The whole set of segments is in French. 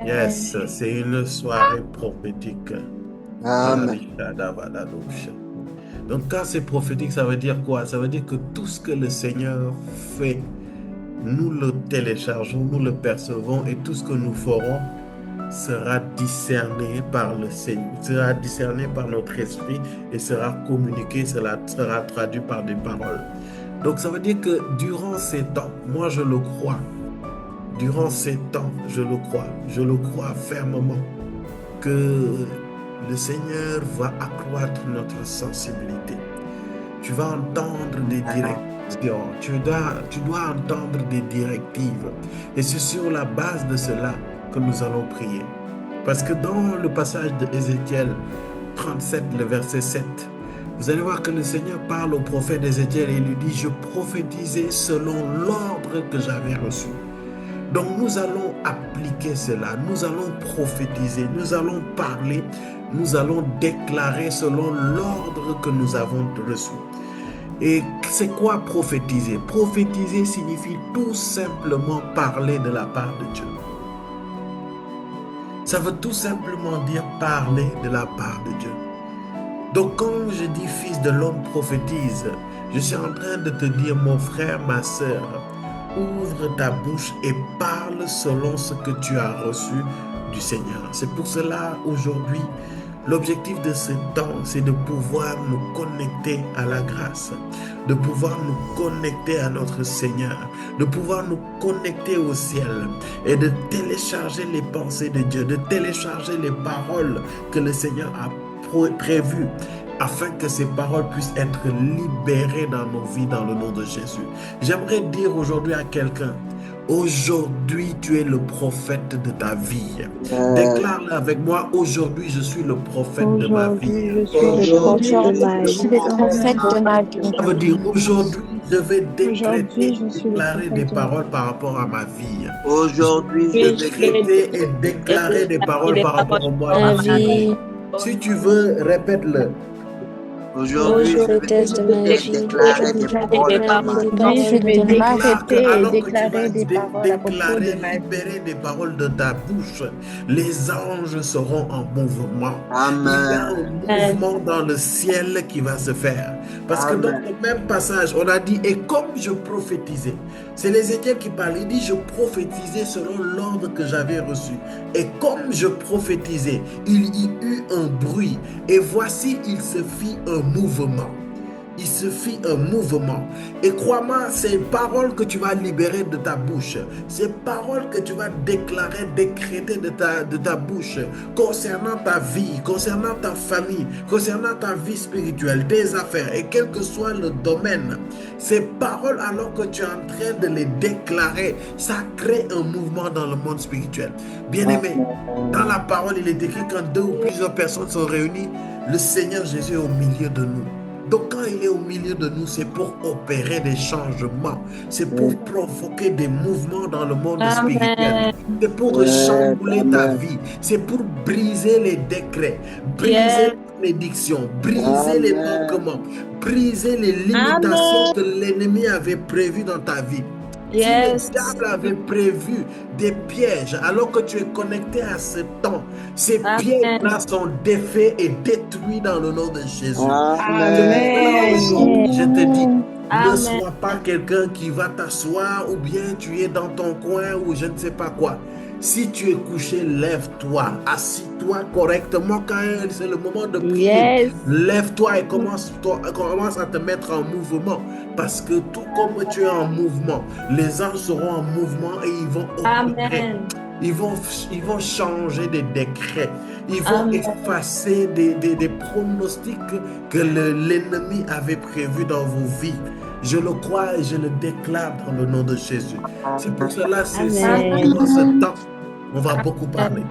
Yes, c'est une soirée prophétique. Amen. Donc, quand c'est prophétique, ça veut dire quoi? Ça veut dire que tout ce que le Seigneur fait, nous le téléchargeons, nous le percevons et tout ce que nous ferons sera discerné par le Seigneur, sera discerné par notre esprit et sera communiqué, cela sera traduit par des paroles. Donc, ça veut dire que durant ces temps, moi je le crois, durant ces temps, je le crois fermement que le Seigneur va accroître notre sensibilité. Tu vas entendre des directions, tu dois entendre des directives. Et c'est sur la base de cela que nous allons prier. Parce que dans le passage de Ézéchiel 37, le verset 7, vous allez voir que le Seigneur parle au prophète Ézéchiel et il lui dit, je prophétisais selon l'ordre que j'avais reçu. Donc nous allons appliquer cela, nous allons prophétiser, nous allons parler, nous allons déclarer selon l'ordre que nous avons reçu. Et c'est quoi prophétiser? Prophétiser signifie tout simplement parler de la part de Dieu. Ça veut tout simplement dire parler de la part de Dieu. Donc quand je dis fils de l'homme prophétise, je suis en train de te dire mon frère, ma sœur, ouvre ta bouche et parle selon ce que tu as reçu du Seigneur. C'est pour cela aujourd'hui, l'objectif de ce temps, c'est de pouvoir nous connecter à la grâce, de pouvoir nous connecter à notre Seigneur, de pouvoir nous connecter au ciel et de télécharger les pensées de Dieu, de télécharger les paroles que le Seigneur a prévues afin que ces paroles puissent être libérées dans nos vies dans le nom de Jésus. J'aimerais dire aujourd'hui à quelqu'un, aujourd'hui tu es le prophète de ta vie. Déclare avec moi, aujourd'hui je suis le prophète de ma vie. Aujourd'hui, je suis le prophète de ma vie. Ça veut dire aujourd'hui je vais décréter, Aujourd'hui, je suis le déclarer des prophète de ma paroles par rapport à ma vie. Aujourd'hui, Je vais décréter et déclarer des paroles par rapport au moi, Ma ma vie. vie, Si tu veux, répète-le. aujourd'hui, je prophétesse de ma vais vie. déclarer des paroles par ma vie. Aujourd'hui, je vais de ma vie. décréter et Alors que tu vas déclarer des paroles à propos déclarer, de ma vie. libérer des paroles de ta bouche, les anges seront en mouvement. Il y a Amen. un mouvement dans le ciel qui va se faire. Parce que dans Amen. le même passage, on a dit, et comme je prophétisais, c'est l'Ézéchiel qui parle, il dit, je prophétisais selon l'ordre que j'avais reçu. Et comme je prophétisais, il y eut un bruit, et voici, il se fit un mouvement. Il se fit un mouvement. Et crois-moi, ces paroles que tu vas libérer de ta bouche, ces paroles que tu vas déclarer, décréter de ta bouche, concernant ta vie, concernant ta famille, concernant ta vie spirituelle, tes affaires, et quel que soit le domaine, ces paroles, alors que tu es en train de les déclarer, ça crée un mouvement dans le monde spirituel. Bien-aimé, dans la parole, il est écrit quand deux ou plusieurs personnes sont réunies, le Seigneur Jésus est au milieu de nous. Donc quand il est au milieu de nous, c'est pour opérer des changements, c'est pour provoquer des mouvements dans le monde spirituel, c'est pour chambouler ta vie, c'est pour briser les décrets, briser les malédictions, briser les manquements, briser les limitations que l'ennemi avait prévues dans ta vie. Si le diable avait prévu des pièges alors que tu es connecté à ce temps, ces pièges-là sont défaits et détruits dans le nom de Jésus. Amen. Je te dis, ne sois pas quelqu'un qui va t'asseoir ou bien tu es dans ton coin ou je ne sais pas quoi. Si tu es couché, lève-toi, assis-toi correctement quand c'est le moment de prier. Lève-toi et commence à te mettre en mouvement. Parce que tout comme tu es en mouvement, les anges seront en mouvement et ils vont opérer. Ils vont changer des décrets. Ils vont effacer des pronostics que l'ennemi avait prévus dans vos vies. Je le crois et je le déclare dans le nom de Jésus. C'est pour cela, c'est durant ce temps, on va beaucoup parler.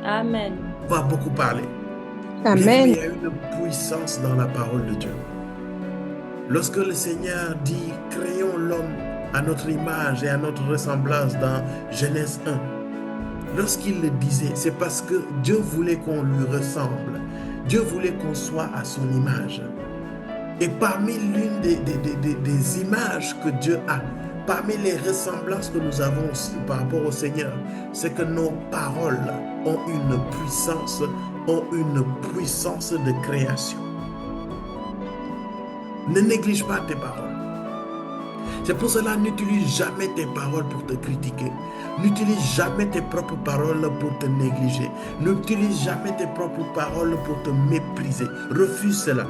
Amen. On va beaucoup parler. Amen. Il y a une puissance dans la parole de Dieu. Lorsque le Seigneur dit, créons l'homme à notre image et à notre ressemblance dans Genèse 1, lorsqu'il le disait, c'est parce que Dieu voulait qu'on lui ressemble. Dieu voulait qu'on soit à son image. Et parmi l'une des images que Dieu a parmi les ressemblances que nous avons aussi par rapport au Seigneur, c'est que nos paroles ont une puissance de création. Ne néglige pas tes paroles. C'est pour cela, n'utilise jamais tes paroles pour te critiquer. N'utilise jamais tes propres paroles pour te négliger. N'utilise jamais tes propres paroles pour te mépriser. Refuse cela.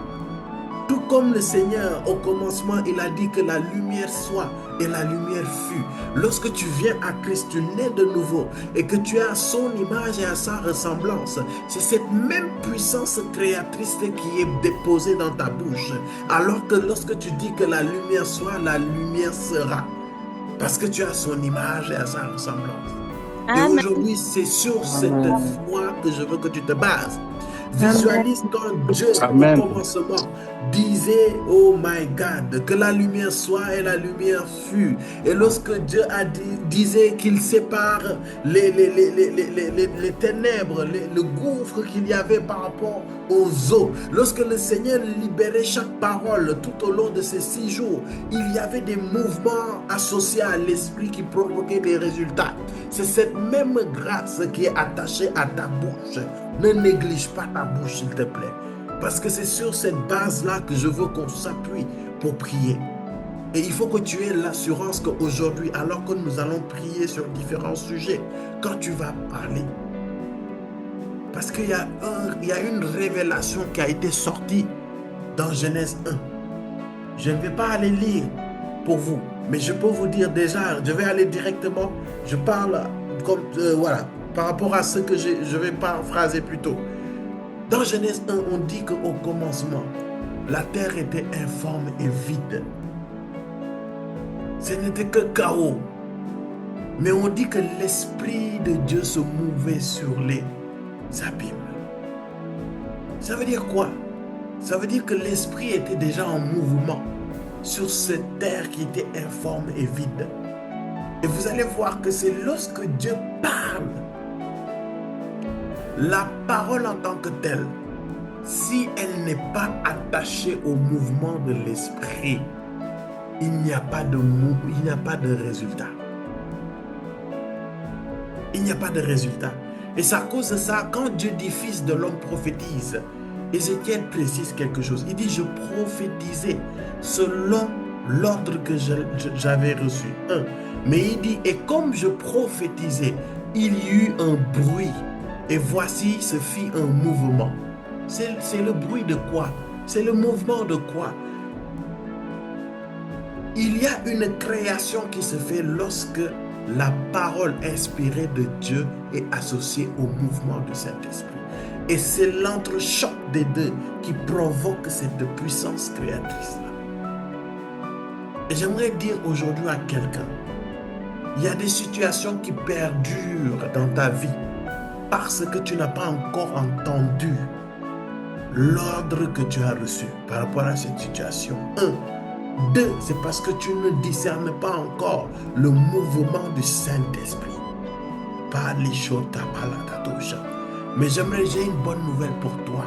Tout comme le Seigneur, au commencement, il a dit que la lumière soit et la lumière fut. Lorsque tu viens à Christ, tu nais de nouveau et que tu as son image et à sa ressemblance, c'est cette même puissance créatrice qui est déposée dans ta bouche. Alors que lorsque tu dis que la lumière soit, la lumière sera. Parce que tu as son image et à sa ressemblance. Et aujourd'hui, c'est sur cette foi que je veux que tu te bases. Visualise quand Dieu, au commencement, disait, oh my God, que la lumière soit et la lumière fut. Et lorsque Dieu disait qu'il sépare les ténèbres, le gouffre qu'il y avait par rapport aux eaux, lorsque le Seigneur libérait chaque parole tout au long de ces 6 jours, il y avait des mouvements associés à l'esprit qui provoquaient des résultats. C'est cette même grâce qui est attachée à ta bouche. Ne néglige pas ta bouche, s'il te plaît. Parce que c'est sur cette base-là que je veux qu'on s'appuie pour prier. Et il faut que tu aies l'assurance qu'aujourd'hui, alors que nous allons prier sur différents sujets, quand tu vas parler, parce qu'il y a une révélation qui a été sortie dans Genèse 1. Je ne vais pas aller lire pour vous, mais je peux vous dire déjà, je vais aller directement, je parle comme, voilà, par rapport à ce que je vais paraphraser plus tôt. Dans Genèse 1, on dit qu'au commencement, la terre était informe et vide. Ce n'était que chaos. Mais on dit que l'Esprit de Dieu se mouvait sur les abîmes. Ça veut dire quoi? Ça veut dire que l'Esprit était déjà en mouvement sur cette terre qui était informe et vide. Et vous allez voir que c'est lorsque Dieu parle, la parole en tant que telle, si elle n'est pas attachée au mouvement de l'esprit, il n'y a pas de résultat. Il n'y a pas de résultat. Et c'est à cause de ça, quand Dieu dit fils de l'homme prophétise, Ézéchiel précise quelque chose. Il dit, je prophétisais selon l'ordre que j'avais reçu. Mais il dit, et comme je prophétisais, il y eut un bruit. Et voici, se fit un mouvement. C'est le bruit de quoi? C'est le mouvement de quoi? Il y a une création qui se fait lorsque la parole inspirée de Dieu est associée au mouvement du Saint-Esprit. Et c'est l'entrechoc des deux qui provoque cette puissance créatrice-là. Et j'aimerais dire aujourd'hui à quelqu'un, il y a des situations qui perdurent dans ta vie parce que tu n'as pas encore entendu l'ordre que tu as reçu par rapport à cette situation. 1. 2, c'est parce que tu ne discernes pas encore le mouvement du Saint-Esprit. Mais j'ai une bonne nouvelle pour toi.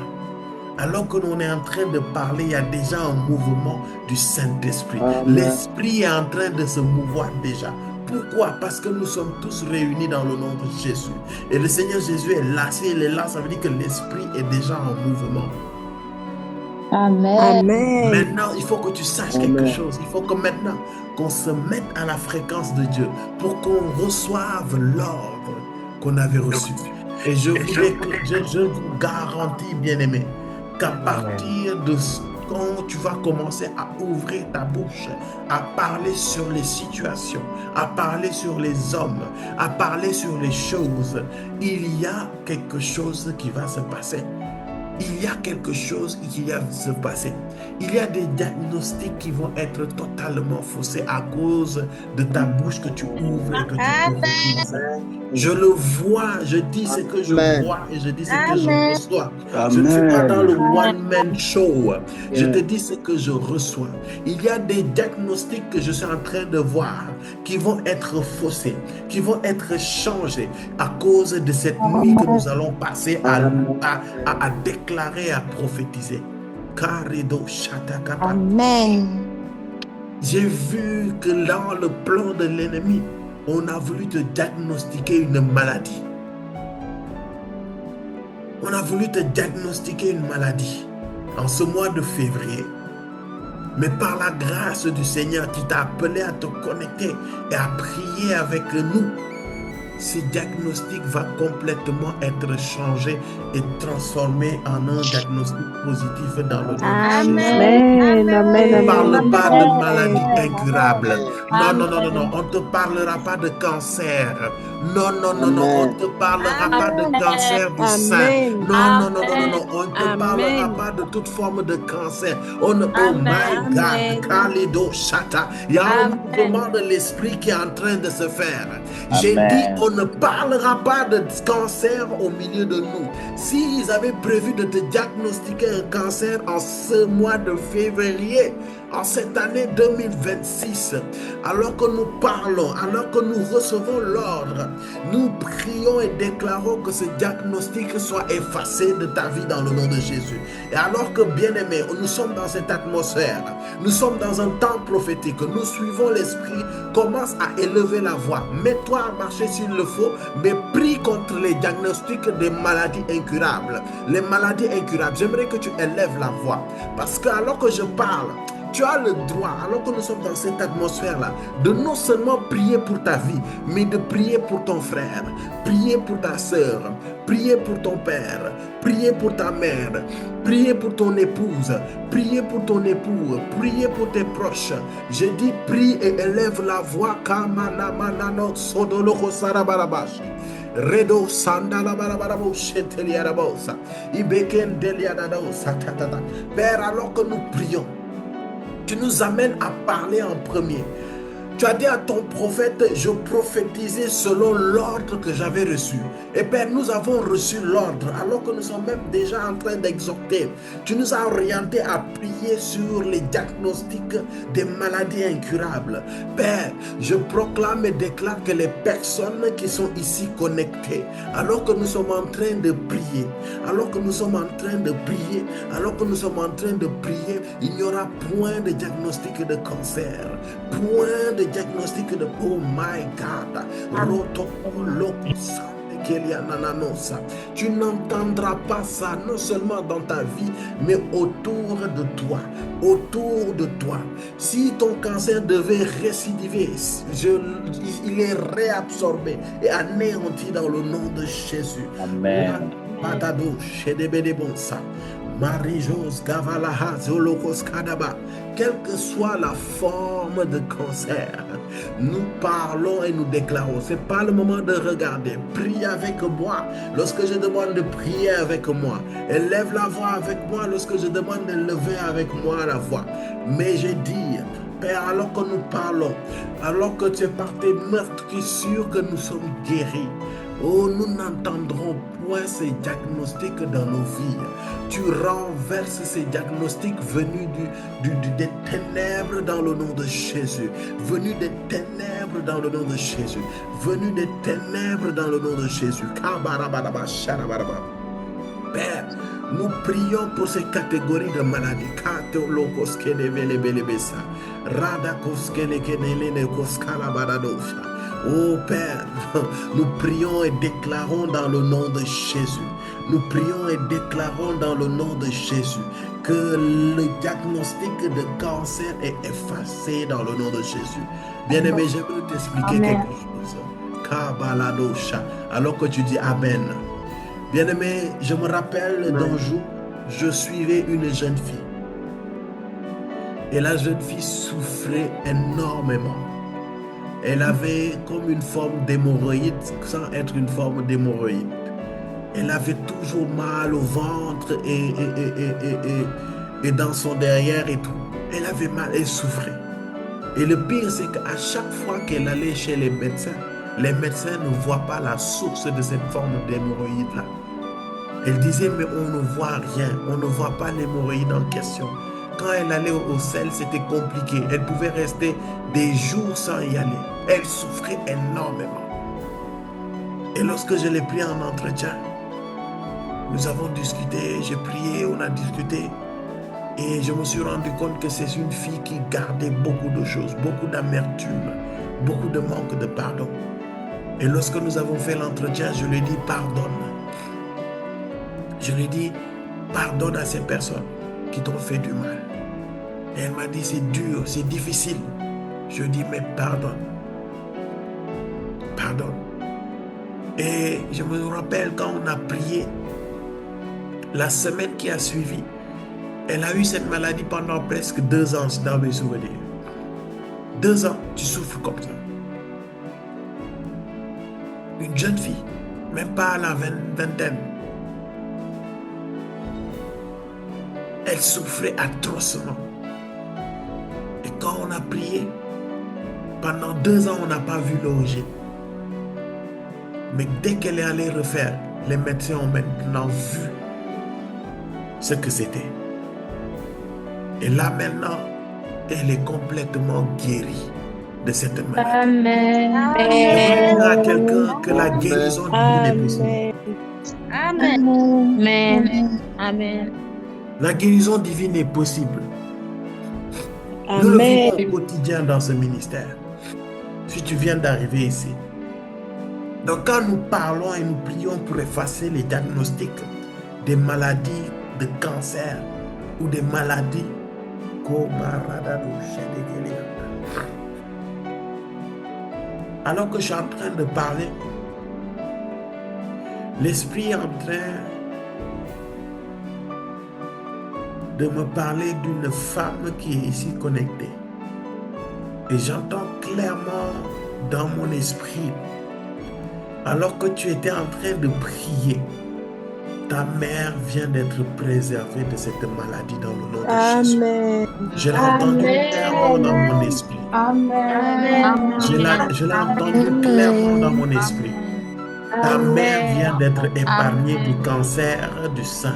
Alors que l'on est en train de parler, il y a déjà un mouvement du Saint-Esprit. L'Esprit est en train de se mouvoir déjà. Pourquoi? Parce que nous sommes tous réunis dans le nom de Jésus. Et le Seigneur Jésus est là. Si il est là, ça veut dire que l'Esprit est déjà en mouvement. Amen. Maintenant, il faut que tu saches quelque chose. Il faut que maintenant, qu'on se mette à la fréquence de Dieu pour qu'on reçoive l'ordre qu'on avait reçu. Et je vous garantis, bien-aimés, qu'à partir de quand tu vas commencer à ouvrir ta bouche, à parler sur les situations, à parler sur les hommes, à parler sur les choses, il y a quelque chose qui va se passer. Il y a quelque chose qui va se passer. Il y a des diagnostics qui vont être totalement faussés à cause de ta bouche que tu ouvres et que tu prophétises. Je le vois, je dis ce que je vois et je dis ce que je reçois. Je ne suis pas dans le one-man show. Je te dis ce que je reçois. Il y a des diagnostics que je suis en train de voir qui vont être faussés, qui vont être changés à cause de cette nuit que nous allons passer à déclarer, à prophétiser. Amen. J'ai vu que dans le plan de l'ennemi, on a voulu te diagnostiquer une maladie. On a voulu te diagnostiquer une maladie en ce mois de février. Mais par la grâce du Seigneur qui t'a appelé à te connecter et à prier avec nous, ce diagnostic va complètement être changé et transformé en un diagnostic positif dans le nom de Jésus. Amen. Amen. On ne parle Amen. pas de maladie incurable. Non, non, non, Amen. non, non. On ne te parlera pas de cancer. Non, non, non, non. On ne te parlera pas de cancer du sein. Amen. Non, non, non, non, non, non. On ne te parlera Amen. pas de toute forme de cancer. Oh my Amen. God. Kalido Shata. Il y a un Amen. mouvement de l'esprit qui est en train de se faire. J'ai Amen. dit, on ne parlera pas de cancer au milieu de nous. S'ils avaient prévu de te diagnostiquer un cancer en ce mois de février, en cette année 2026, alors que nous parlons, alors que nous recevons l'ordre, nous prions et déclarons que ce diagnostic soit effacé de ta vie dans le nom de Jésus. Et alors que, bien-aimés, nous sommes dans cette atmosphère, nous sommes dans un temps prophétique, nous suivons l'esprit, commence à élever la voix, mets-toi à marcher s'il le faut, mais prie contre les diagnostics des maladies incurables. Les maladies incurables, j'aimerais que tu élèves la voix, parce que alors que je parle, tu as le droit, alors que nous sommes dans cette atmosphère-là, de non seulement prier pour ta vie, mais de prier pour ton frère, prier pour ta soeur, prier pour ton père, prier pour ta mère, prier pour ton épouse, prier pour ton époux, prier pour tes proches. Je dis prie et élève la voix. Kamanamanano sodoloko sarabarabash. Redo sandala barabarabo cheteliarabosa. Ibeken deliadadosa tatata. Père, alors que nous prions, tu nous amènes à parler en premier. Tu as dit à ton prophète, je prophétisais selon l'ordre que j'avais reçu. Et Père, nous avons reçu l'ordre alors que nous sommes même déjà en train d'exhorter. Tu nous as orientés à prier sur les diagnostics des maladies incurables. Père, je proclame et déclare que les personnes qui sont ici connectées, alors que nous sommes en train de prier, alors que nous sommes en train de prier, alors que nous sommes en train de prier, il n'y aura point de diagnostic de cancer, point de diagnostic de oh my God, tu n'entendras pas ça non seulement dans ta vie, mais autour de toi. Autour de toi. Si ton cancer devait récidiver, il est réabsorbé et anéanti dans le nom de Jésus. Amen. Marie-Jose Gavalaha Zolokos Kadaba. Quelle que soit la forme de cancer, nous parlons et nous déclarons. Ce n'est pas le moment de regarder. Prie avec moi lorsque je demande de prier avec moi. Élève la voix avec moi lorsque je demande de lever avec moi la voix. Mais j'ai dit, Père, alors que nous parlons, alors que tu es par tes meurtrissures que nous sommes guéris, oh, nous n'entendrons point ces diagnostics dans nos vies. Tu renverses ces diagnostics venus des ténèbres dans le nom de Jésus. Venus des ténèbres dans le nom de Jésus. Venus des ténèbres dans le nom de Jésus. Père, nous prions pour ces catégories de maladies. Oh Père, nous prions et déclarons dans le nom de Jésus. Nous prions et déclarons dans le nom de Jésus que le diagnostic de cancer est effacé dans le nom de Jésus. Bien-aimé, je veux t'expliquer quelque chose. Kabaladosha. Alors que tu dis Amen. Bien-aimé, je me rappelle d'un jour, je suivais une jeune fille. Et la jeune fille souffrait énormément. Elle avait comme une forme d'hémorroïde, sans être une forme d'hémorroïde. Elle avait toujours mal au ventre et dans son derrière et tout. Elle avait mal, elle souffrait. Et le pire, c'est qu'à chaque fois qu'elle allait chez les médecins ne voient pas la source de cette forme d'hémorroïde-là. Elle disait, mais on ne voit rien, on ne voit pas l'hémorroïde en question. Quand elle allait au sel, c'était compliqué. Elle pouvait rester des jours sans y aller. Elle souffrait énormément. Et lorsque je l'ai pris en entretien, nous avons discuté, j'ai prié, on a discuté. Et je me suis rendu compte que c'est une fille qui gardait beaucoup de choses, beaucoup d'amertume, beaucoup de manque de pardon. Et lorsque nous avons fait l'entretien, je lui ai dit pardonne. Je lui ai dit pardonne à ces personnes qui t'ont fait du mal. Et elle m'a dit c'est dur, c'est difficile. Je lui ai dit mais pardonne. Pardonne. Et je me rappelle quand on a prié, la semaine qui a suivi, elle a eu cette maladie pendant presque 2 ans, dans mes souvenirs. 2 ans, tu souffres comme ça. Une jeune fille, même pas à la vingtaine. Elle souffrait atrocement. Et quand on a prié, pendant 2 ans, on n'a pas vu l'origine. Mais dès qu'elle est allée refaire, les médecins ont maintenant vu ce que c'était. Et là maintenant, elle est complètement guérie de cette maladie. Amen. Je veux dire à quelqu'un que la guérison divine est possible. Amen. Amen. Amen. La guérison divine est possible. Nous le Amen. vivons au quotidien dans ce ministère. Si tu viens d'arriver ici. Donc quand nous parlons et nous prions pour effacer les diagnostics des maladies de cancer ou des maladies, alors que je suis en train de parler, l'Esprit est en train de me parler d'une femme qui est ici connectée. Et j'entends clairement dans mon esprit, alors que tu étais en train de prier, ta mère vient d'être préservée de cette maladie dans le nom de Jésus. Amen. Je l'ai entendu clairement dans mon esprit. Amen. Je l'ai entendu clairement dans mon esprit. Ta mère vient d'être épargnée du cancer du sein.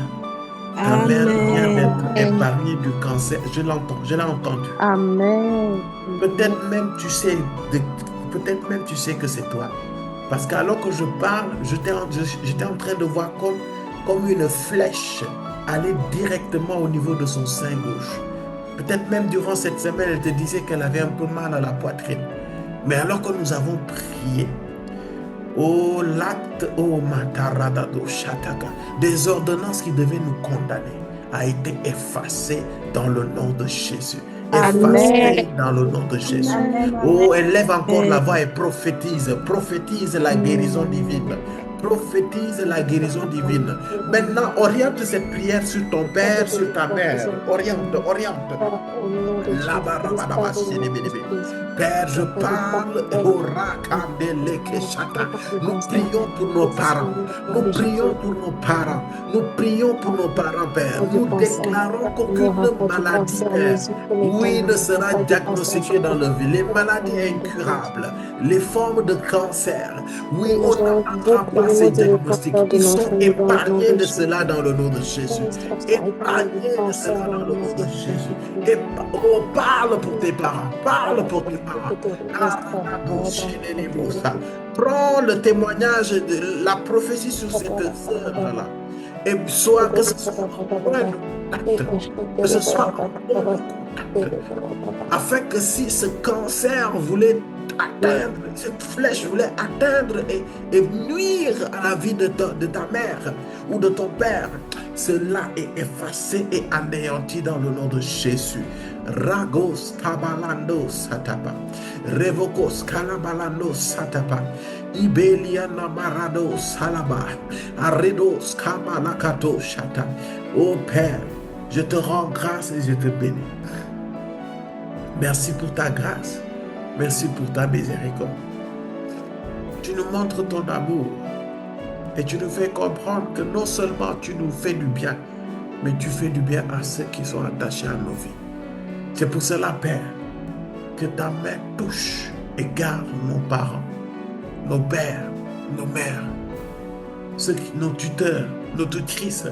Ta mère vient d'être épargnée du cancer. Je l'entends, je l'ai entendu. Amen. Peut-être même tu sais que c'est toi. Parce qu'alors que je parle, j'étais en train de voir comme une flèche aller directement au niveau de son sein gauche. Peut-être même durant cette semaine, elle te disait qu'elle avait un peu mal à la poitrine. Mais alors que nous avons prié, oh l'acte, oh mataradado shataka, des ordonnances qui devaient nous condamner a été effacé dans le nom de Jésus. Effacé dans le nom de Jésus. Oh, élève encore la voix et prophétise la guérison divine. Prophétise la guérison divine. Maintenant, oriente cette prière sur ton père, sur ta mère. Oriente. Père, je parle. Nous prions pour nos parents. Nous prions pour nos parents. Nous prions pour nos parents, Père. Nous déclarons qu'aucune maladie, Père, oui, ne sera diagnostiquée dans leur vie. Les maladies incurables, les formes de cancer, oui, on n'entendra pas ces diagnostics. Ils sont épargnés de cela dans le nom de Jésus. Épargnés de cela dans le nom de Jésus. Et oh, parle pour tes parents. Parle pour tes parents. Prends le témoignage de la prophétie sur cette œuvre-là. Et soit que ce soit que ce soit afin que si ce cancer voulait atteindre, cette flèche voulait atteindre et nuire à la vie de ta mère ou de ton père, cela est effacé et anéanti dans le nom de Jésus. Ragos kabalando satapa, revokos kalabalando satapa, ibelia namarado salaba, aredos kamalakato shata. Oh Père, je te rends grâce et je te bénis. Merci pour ta grâce. Merci pour ta miséricorde. Tu nous montres ton amour et tu nous fais comprendre que non seulement tu nous fais du bien, mais tu fais du bien à ceux qui sont attachés à nos vies. C'est pour cela, Père, que ta main touche et garde nos parents, nos pères, nos mères, nos tuteurs, nos tutrices.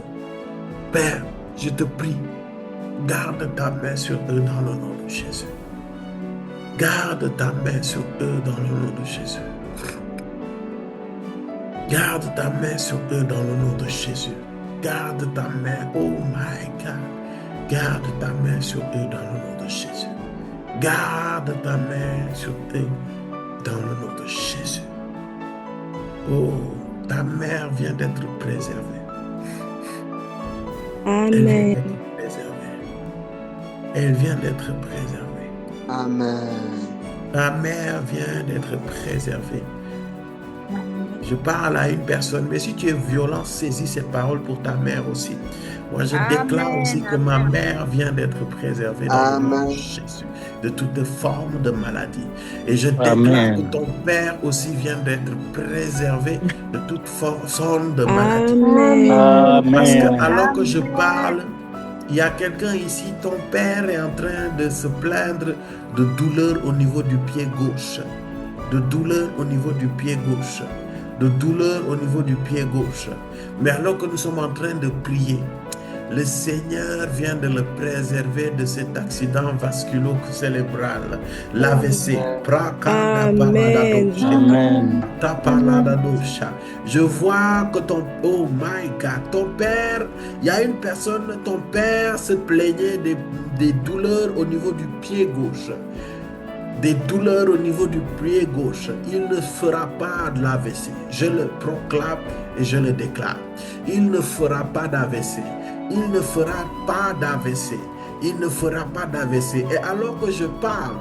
Père, je te prie, garde ta main sur eux dans le nom de Jésus. Garde ta main sur eux dans le nom de Jésus. Garde ta main sur eux dans le nom de Jésus. Garde ta main, oh my God. Garde ta main sur eux dans le nom de Jésus. Garde ta main sur eux dans le nom de Jésus. Oh, ta mère vient d'être préservée. Elle vient Amen. d'être préservée. Elle vient d'être préservée. Amen. Ta mère vient d'être préservée. Je parle à une personne, mais si tu es violent, saisis ces paroles pour ta mère aussi. Moi, je déclare aussi que ma mère vient d'être préservée dans le nom de Jésus, de toute forme de maladie. Et je déclare que ton père aussi vient d'être préservé de toute forme de maladie. Amen. Parce que alors que je parle, il y a quelqu'un ici, ton père est en train de se plaindre de douleur au niveau du pied gauche. De douleur au niveau du pied gauche. De douleur au niveau du pied gauche. Mais alors que nous sommes en train de prier, le Seigneur vient de le préserver de cet accident vasculo-cérébral, l'AVC. Amen. Je vois que oh my God, ton père, il y a une personne, ton père se plaignait des douleurs au niveau du pied gauche. Des douleurs au niveau du pied gauche. Il ne fera pas de l'AVC. Je le proclame et je le déclare. Il ne fera pas d'AVC. Il ne fera pas d'AVC. Il ne fera pas d'AVC. Et alors que je parle,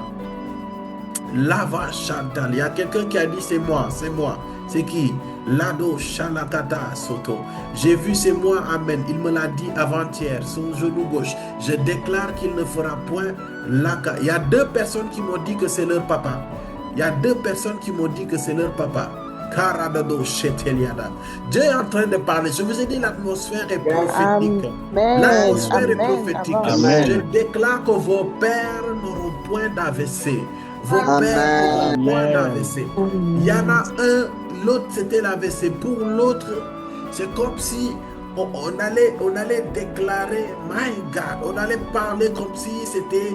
Lava Chantal, il y a quelqu'un qui a dit c'est moi, c'est moi. C'est qui? Lado Shalakata Soto. J'ai vu, c'est moi, amen. Il me l'a dit avant-hier, son genou gauche. Je déclare qu'il ne fera point l'aka. Il y a 2 personnes qui m'ont dit que c'est leur papa. Il y a 2 personnes qui m'ont dit que c'est leur papa. Karadado Sheteliada. Dieu est en train de parler. Je vous ai dit, l'atmosphère est prophétique. L'atmosphère est prophétique. Je déclare que vos pères n'auront point d'AVC. Vos pères n'auront point d'AVC. Il y en a un, l'autre c'était l'AVC. Pour l'autre, c'est comme si on allait déclarer, my God, on allait parler comme si c'était,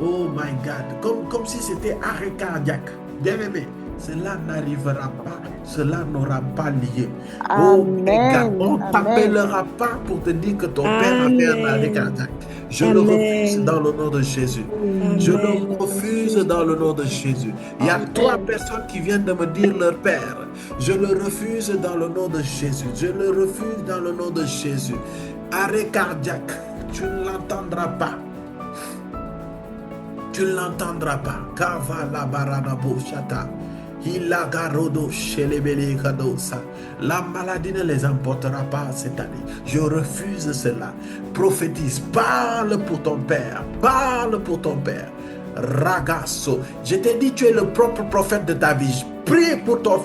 oh my God, comme si c'était arrêt cardiaque. Bien aimé. Cela n'arrivera pas, cela n'aura pas lieu. Oh my God, on ne t'appellera pas pour te dire que ton père a fait un arrêt cardiaque. Je le refuse dans le nom de Jésus. Je le refuse dans le nom de Jésus. Il y a 3 personnes qui viennent de me dire leur père. Je le refuse dans le nom de Jésus. Je le refuse dans le nom de Jésus. Arrêt cardiaque, tu ne l'entendras pas. Tu ne l'entendras pas. Kavala barada boshata. La maladie ne les emportera pas cette année. Je refuse cela. Prophétise, parle pour ton père. Parle pour ton père. Ragasso. Je t'ai dit, tu es le propre prophète de ta vie. Prie pour ton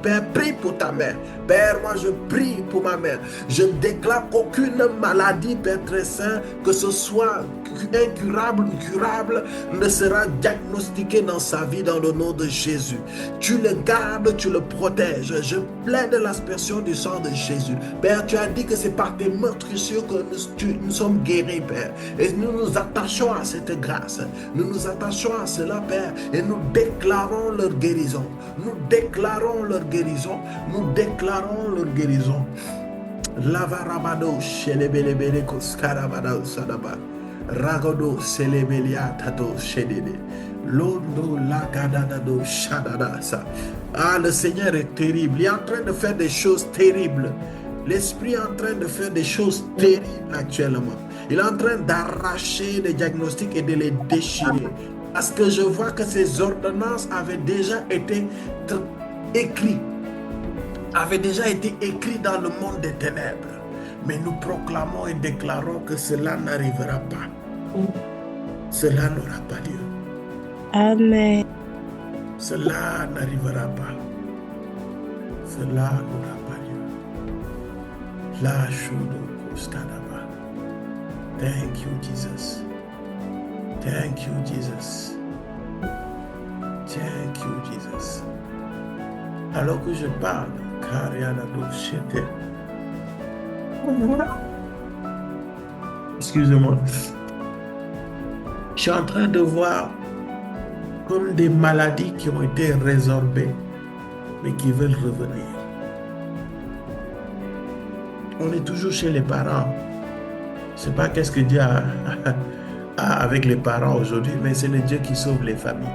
père, prie pour ta mère. Père, moi je prie pour ma mère. Je déclare qu'aucune maladie, Père très saint, que ce soit incurable ou curable, ne sera diagnostiquée dans sa vie dans le nom de Jésus. Tu le gardes, tu le protèges. Je plaide l'aspersion du sang de Jésus. Père, tu as dit que c'est par tes meurtrissures que nous sommes guéris, Père. Et nous nous attachons à cette grâce. Nous nous attachons à cela, Père, et nous déclarons leur guérison. Nous déclarons leur guérison. Nous déclarons leur guérison. Lavarabado shelebelebele koskarabada sadaba. Ragodo selebelia tato shedede. Londo lagadado shadadasa. Ah, le Seigneur est terrible. Il est en train de faire des choses terribles. L'Esprit est en train de faire des choses terribles actuellement. Il est en train d'arracher les diagnostics et de les déchirer. Parce que je vois que ces ordonnances avaient déjà été écrites. Avaient déjà été écrites dans le monde des ténèbres. Mais nous proclamons et déclarons que cela n'arrivera pas. Cela n'aura pas lieu. Amen. Cela n'arrivera pas. Cela n'aura pas lieu. La Shodokoskanaba. Thank you, Jesus. Thank you, Jesus. Thank you, Jesus. Alors que je parle, excusez-moi. Je suis en train de voir comme des maladies qui ont été résorbées, mais qui veulent revenir. On est toujours chez les parents. Je ne sais pas qu'est-ce que Dieu a avec les parents aujourd'hui, mais c'est le Dieu qui sauve les familles.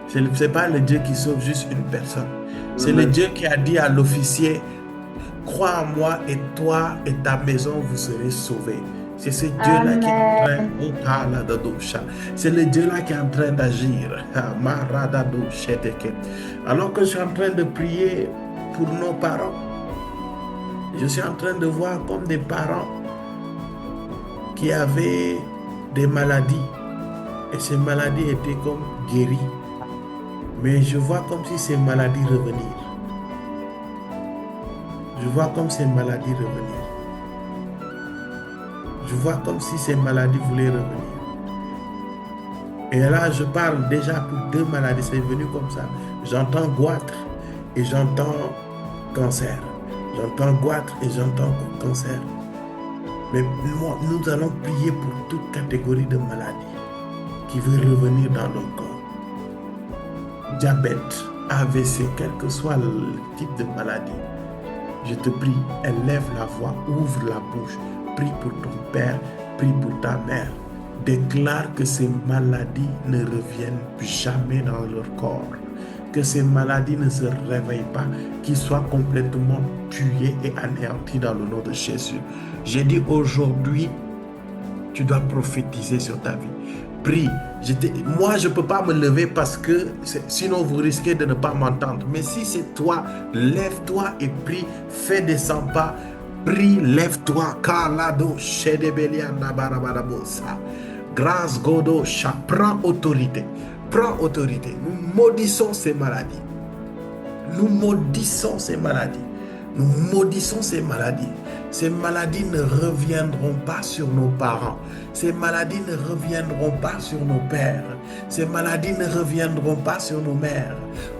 Ce n'est pas le Dieu qui sauve juste une personne. C'est le Dieu qui a dit à l'officier, crois en moi et toi et ta maison, vous serez sauvés. C'est ce Dieu-là qui est en train c'est le Dieu-là qui est en train d'agir. Alors que je suis en train de prier pour nos parents, je suis en train de voir comme des parents qui avaient des maladies. Et ces maladies étaient comme guéries. Mais je vois comme si ces maladies revenaient. Je vois comme ces maladies revenaient. Je vois comme si ces maladies voulaient revenir. Et là, je parle déjà pour 2 maladies. C'est venu comme ça. J'entends goitre et j'entends cancer. J'entends goitre et j'entends cancer. Mais nous allons prier pour toute catégorie de maladies qui veut revenir dans nos corps. Diabète, AVC, quel que soit le type de maladie. Je te prie, élève la voix, ouvre la bouche. Prie pour ton père, prie pour ta mère. Déclare que ces maladies ne reviennent plus jamais dans leur corps. Que ces maladies ne se réveillent pas, qu'ils soient complètement tuées et anéanties dans le nom de Jésus. J'ai dit aujourd'hui, tu dois prophétiser sur ta vie. Prie. Moi, je ne peux pas me lever parce que sinon vous risquez de ne pas m'entendre. Mais si c'est toi, lève-toi et prie. Fais des 100 pas. Prie, lève-toi. Kalado shedebelianda barabarabosa. Grâce Godo, prends autorité. Prends autorité. Nous maudissons ces maladies. Nous maudissons ces maladies. Nous maudissons ces maladies. Ces maladies ne reviendront pas sur nos parents. Ces maladies ne reviendront pas sur nos pères. Ces maladies ne reviendront pas sur nos mères.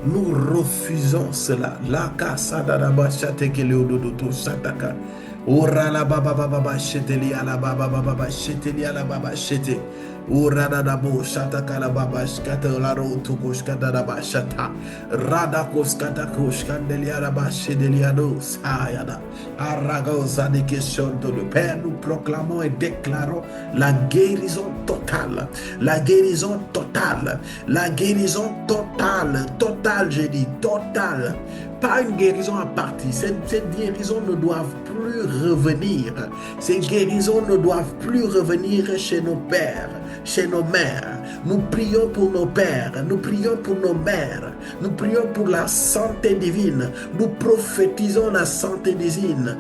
Nous refusons cela. La casa d'adaba chatekele ododoto sataka. Ora la baba baba cheteli ala baba baba cheteli ala baba chete. Ora da bo shataka la baba skata la ro to koskata da ba shata. Rada koskata koskandeli ala ba chedeli ado sayada. Arago zadikeshon de le Père, nous proclamons et déclarons la guérison totale. La guérison totale. La guérison totale. Totale, j'ai dit totale. Pas une guérison à partie. Ces guérisons ne doivent plus revenir. Ces guérisons ne doivent plus revenir chez nos pères, chez nos mères. Nous prions pour nos pères, nous prions pour nos mères, nous prions pour la santé divine. Nous prophétisons la santé divine,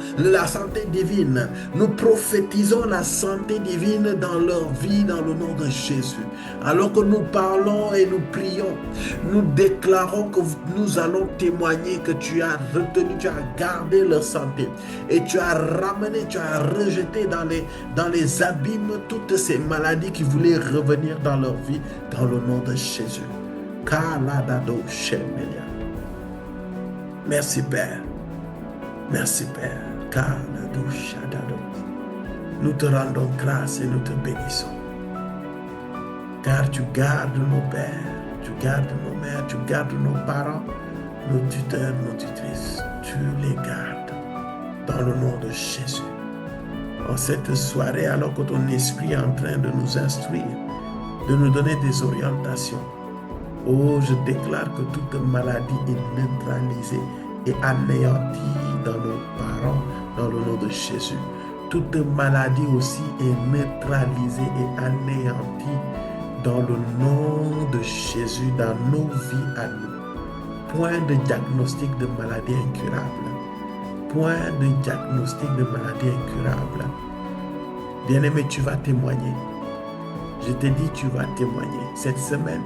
Nous prophétisons la santé divine dans leur vie, dans le nom de Jésus. Alors que nous parlons et nous prions, nous déclarons que nous allons témoigner que tu as retenu, tu as gardé leur santé et tu as ramené, tu as rejeté dans les abîmes toutes ces maladies qui voulaient revenir dans leur vie, dans le nom de Jésus. Merci Père. Merci Père. Nous te rendons grâce et nous te bénissons. Car tu gardes nos pères, tu gardes nos mères, tu gardes nos parents, nos tuteurs, nos tutrices. Tu les gardes dans le nom de Jésus. En cette soirée, alors que ton esprit est en train de nous instruire, de nous donner des orientations, oh, je déclare que toute maladie est neutralisée et anéantie dans nos parents, dans le nom de Jésus. Toute maladie aussi est neutralisée et anéantie dans le nom de Jésus, dans nos vies à nous. Point de diagnostic de maladie incurable. Point de diagnostic de maladie incurable. Bien-aimé, tu vas témoigner. Je te dis, tu vas témoigner. Cette semaine,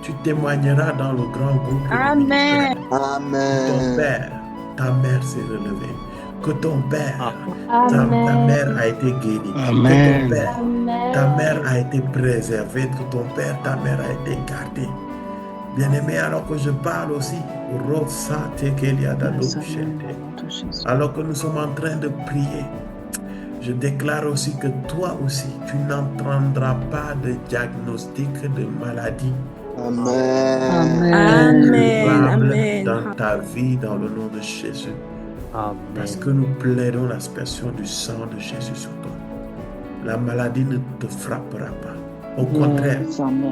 tu témoigneras dans le grand groupe. Amen. Amen. Ton père, ta mère s'est relevée. Que ton père, ta mère a été guérie. Amen. Que ton père, ta mère a été préservée. Que ton père, ta mère a été gardée. Bien-aimé, alors que je parle aussi, alors que nous sommes en train de prier, je déclare aussi que toi aussi, tu n'entendras pas de diagnostic de maladie. Amen. Amen. Dans ta vie, dans le nom de Jésus. Parce que nous plaidons l'aspersion du sang de Jésus sur toi. La maladie ne te frappera pas. Au contraire,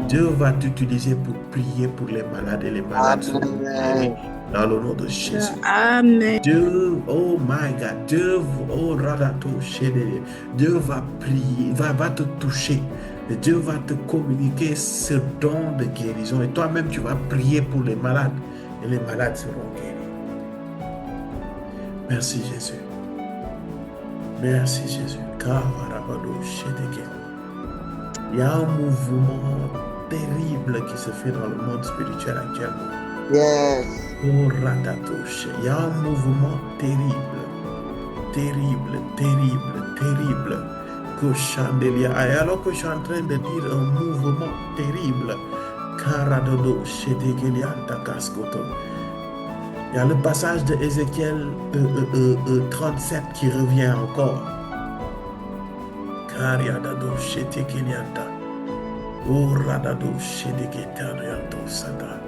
Dieu va t'utiliser pour prier pour les malades et les malades seront guéris dans le nom de Jésus. Amen. Dieu, oh my God, Dieu, oh Radato, Dieu va prier, va te toucher. Et Dieu va te communiquer ce don de guérison. Et toi-même, tu vas prier pour les malades. Et les malades seront guéris. Merci Jésus. Merci Jésus. Il y a un mouvement terrible qui se fait dans le monde spirituel actuellement. Yes. Oh, Ratatouche. Il y a un mouvement terrible. Terrible, terrible, terrible. Que Chandelier. Et alors que je suis en train de dire un mouvement terrible. Karadodo, Shetegelianta Kaskoto. Il y a le passage de Ézéchiel 37 qui revient encore. Kariadado, Shetegelianta. Oh, Radado, Shetegelianta Sada.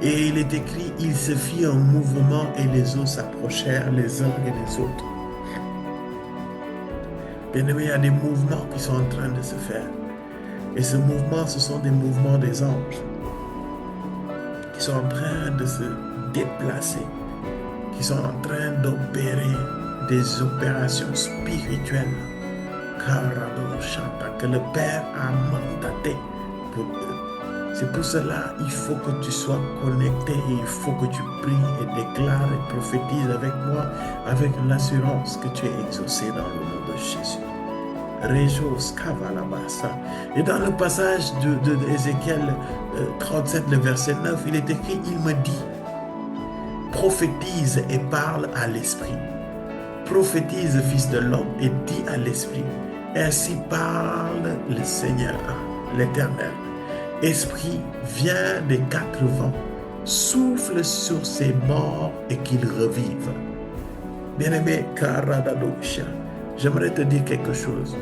Et il est écrit, il se fit un mouvement et les eaux s'approchèrent les uns et les autres. Bien-aimé, il y a des mouvements qui sont en train de se faire. Et ce mouvement, ce sont des mouvements des anges qui sont en train de se déplacer, qui sont en train d'opérer des opérations spirituelles. Que le Père a mandaté pour eux. C'est pour cela il faut que tu sois connecté et il faut que tu pries et déclares et prophétises avec moi, avec l'assurance que tu es exaucé dans le nom de Jésus. Rejos Kavalabasa. Et dans le passage de Ézéchiel 37, le verset 9, il est écrit, il me dit, prophétise et parle à l'esprit. Prophétise, fils de l'homme, et dis à l'esprit. Ainsi parle le Seigneur, l'Éternel. Esprit, viens des quatre vents, souffle sur ces morts et qu'ils revivent. Bien-aimé, Karadadosha, j'aimerais te dire quelque chose.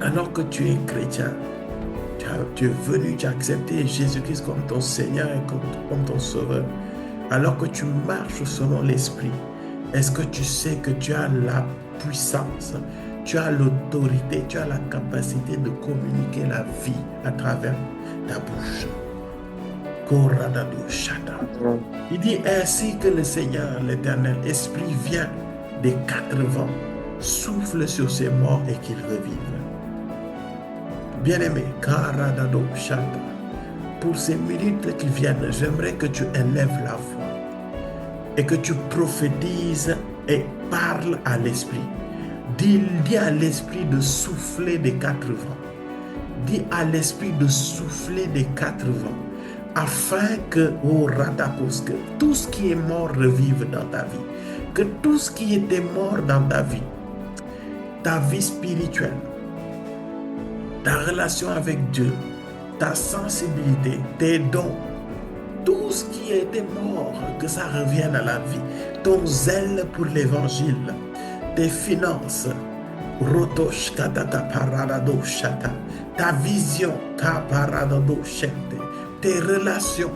Alors que tu es chrétien, tu es venu, tu as accepté Jésus-Christ comme ton Seigneur et comme ton Sauveur. Alors que tu marches selon l'Esprit, est-ce que tu sais que tu as la puissance, tu as l'autorité, tu as la capacité de communiquer la vie à travers ta bouche? Il dit ainsi que le Seigneur, l'Éternel, Esprit vient des quatre vents, souffle sur ces morts et qu'ils revivent. Bien-aimé, pour ces minutes qui viennent, j'aimerais que tu élèves la voix et que tu prophétises et parles à l'esprit. Dis à l'esprit de souffler des quatre vents. Dis à l'esprit de souffler des quatre vents, afin que, que tout ce qui est mort revive dans ta vie. Que tout ce qui était mort dans ta vie spirituelle, ta relation avec Dieu, ta sensibilité, tes dons, tout ce qui était mort, que ça revienne à la vie. Ton zèle pour l'évangile, tes finances, rotosh katata paradado shata, ta vision, ta paradado shete, tes relations.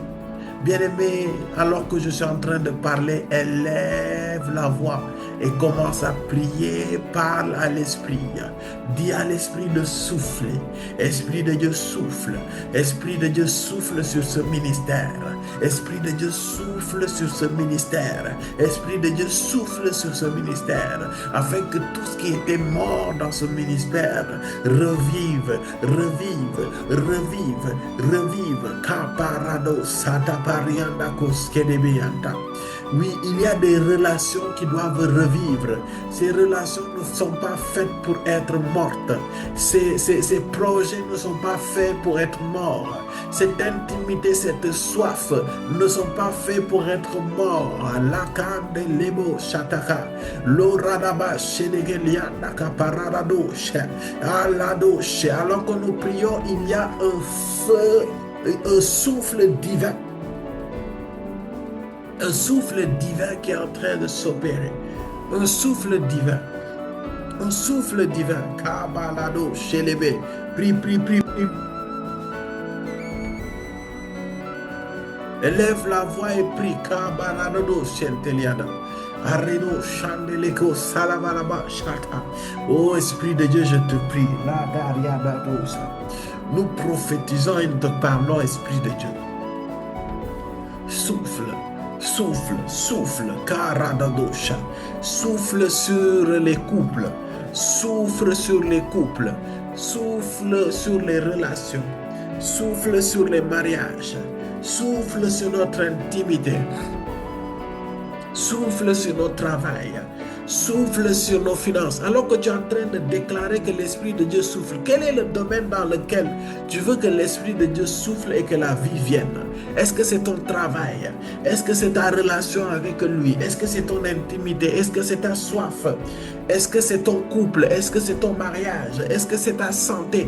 Bien-aimé, alors que je suis en train de parler, élève la voix et commence à prier, parle à l'esprit. Dis à l'esprit de souffler. Esprit de Dieu souffle. Esprit de Dieu souffle sur ce ministère. Esprit de Dieu souffle sur ce ministère. Esprit de Dieu souffle sur ce ministère, afin que tout ce qui était mort dans ce ministère revive, revive, revive, revive. Kaparado sataparianda koskedebeyanta. Oui, il y a des relations qui doivent revivre. Ces relations ne sont pas faites pour être mortes. Ces projets ne sont pas faits pour être morts. Cette intimité, cette soif ne sont pas faits pour être morts. Lakande lebo shataka. Loradaba shedegelianda kaparadoshe. Aladoshe. Alors que nous prions, il y a un feu, un souffle divin. Un souffle divin qui est en train de s'opérer. Un souffle divin. Un souffle divin. Kabalado, Shelebe. Prie, prie, prie, prie. Élève la voix et prie. Kabalado, Shenteliada. Aredo Chandeleko Salabalaba Shata. Oh Esprit de Dieu, je te prie. La Daria Dadosa. Nous prophétisons et nous te parlons, Esprit de Dieu. Souffle, souffle, souffle, Karadadosha. Souffle sur les couples. Souffle sur les couples. Souffle sur les relations. Souffle sur les mariages. Souffle sur notre intimité. Souffle sur notre travail. Souffle sur nos finances. Alors que tu es en train de déclarer que l'Esprit de Dieu souffle, quel est le domaine dans lequel tu veux que l'Esprit de Dieu souffle et que la vie vienne? Est-ce que c'est ton travail? Est-ce que c'est ta relation avec lui? Est-ce que c'est ton intimité? Est-ce que c'est ta soif? Est-ce que c'est ton couple? Est-ce que c'est ton mariage? Est-ce que c'est ta santé?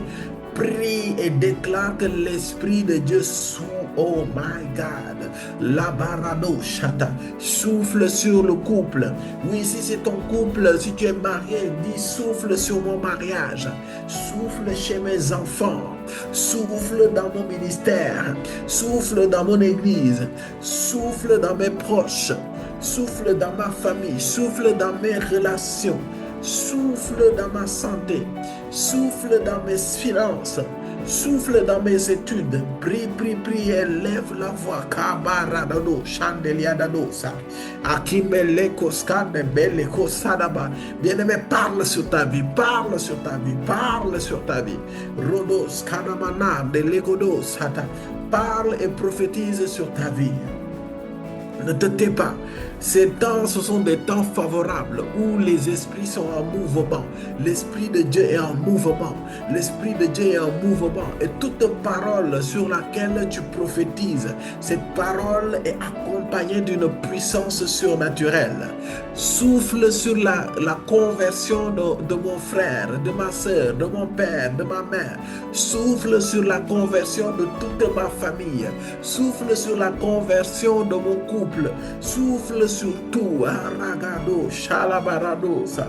Prie et déclare que l'Esprit de Dieu souffle. Oh my God, la barado chata, souffle sur le couple. Oui, si c'est ton couple, si tu es marié, dis souffle sur mon mariage, souffle chez mes enfants, souffle dans mon ministère, souffle dans mon église, souffle dans mes proches, souffle dans ma famille, souffle dans mes relations, souffle dans ma santé, souffle dans mes finances. Souffle dans mes études. Prie, prie, prie. Élève la voix. Kabaradado, chandeliadadosa. Akimeleko skande beleko sadaba. Bien-aimé, parle sur ta vie. Parle sur ta vie. Parle sur ta vie. Rodos kanamana de legodo sata. Parle et prophétise sur ta vie. Ne te tais pas. Ces temps, ce sont des temps favorables où les esprits sont en mouvement. L'Esprit de Dieu est en mouvement. L'Esprit de Dieu est en mouvement. Et toute parole sur laquelle tu prophétises, cette parole est accompagnée d'une puissance surnaturelle. Souffle sur la conversion de mon frère, de ma soeur, de mon père, de ma mère. Souffle sur la conversion de toute ma famille. Souffle sur la conversion de mon couple. Souffle sur tout. Aragado, Shalabaradosa.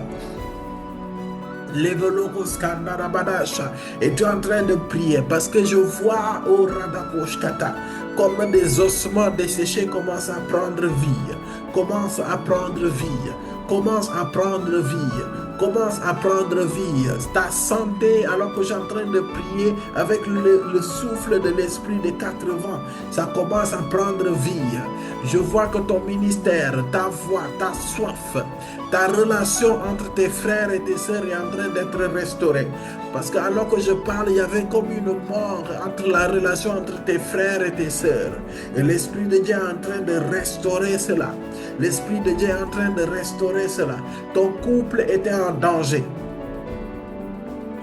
Et tu es en train de prier parce que je vois au Radakoshkata comme des ossements desséchés commencent à prendre vie. Commence à prendre vie. Commence à prendre vie. Commence à prendre vie. Ta santé, alors que je suis en train de prier avec le souffle de l'esprit des 4 vents, ça commence à prendre vie. Je vois que ton ministère, ta voix, ta soif, ta relation entre tes frères et tes sœurs est en train d'être restaurée. Parce que alors que je parle, il y avait comme une mort entre la relation entre tes frères et tes sœurs. Et l'Esprit de Dieu est en train de restaurer cela. L'Esprit de Dieu est en train de restaurer cela. Ton couple était en danger.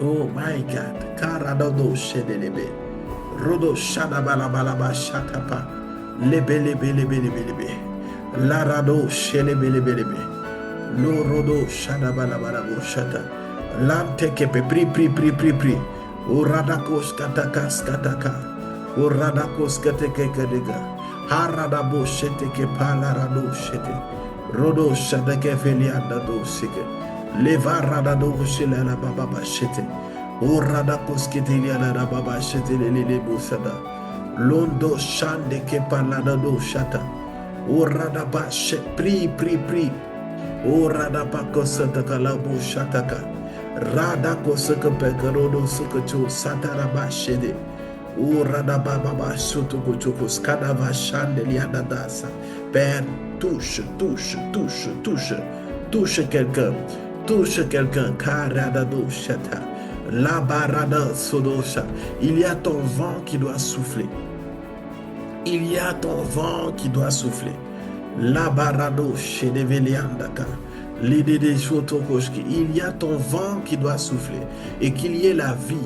Oh my God. Karadodo shedelebe. Rodo shadabalabalaba shatapa. Lebe lebe lebe lebe lebe. Larado shelebe lebe lebe. Lorodo shadabalabalabo shata. Lantekepe. Pri. Uradakos katakas kataka. Uradakos katekekadega. Haradabo sheteke palarado shete. Rodo shadake felianda do sike. Leva radado shela la baba shete. Uradakos ketelia la baba shete lele bosada. Londo shandeke palarado shata. Uradaba shet. Pri. Uradaba kosataka labo shataka. Radako seke pekarodo seke cho sataraba shede. Uradababa sotokochoko skadava chandelia dadasa. Père, touche quelqu'un. Touche quelqu'un. Karadado shata. La barada sodosha. Il y a ton vent qui doit souffler. Il y a ton vent qui doit souffler. La barado shedeveliandaka. L'idée des Chotokoshki, il y a ton vent qui doit souffler et qu'il y ait la vie.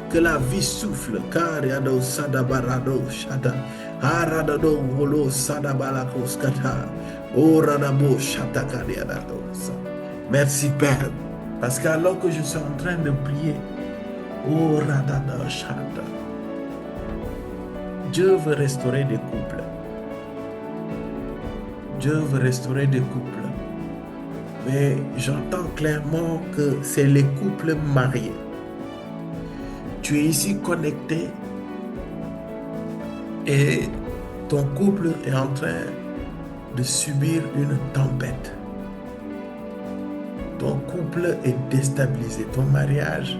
Que la vie souffle. Kariado sadabarado shata. Haradado volo sadabalakoskata. Oradabo shata kariadadosa. Merci Père. Parce qu'alors que je suis en train de prier, oradada shata. Dieu veut restaurer des couples. Dieu veut restaurer des couples. Mais j'entends clairement que c'est les couples mariés. Tu es ici connecté et ton couple est en train de subir une tempête. Ton couple est déstabilisé. Ton mariage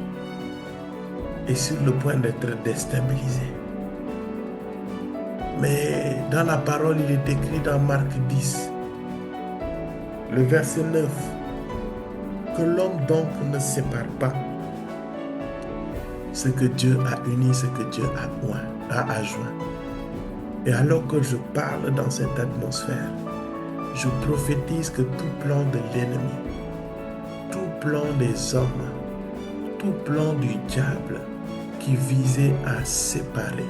est sur le point d'être déstabilisé. Mais dans la parole, il est écrit dans Marc 10, le verset 9, que l'homme donc ne sépare pas ce que Dieu a uni, ce que Dieu a joint. Et alors que je parle dans cette atmosphère, je prophétise que tout plan de l'ennemi, tout plan des hommes, tout plan du diable qui visait à séparer,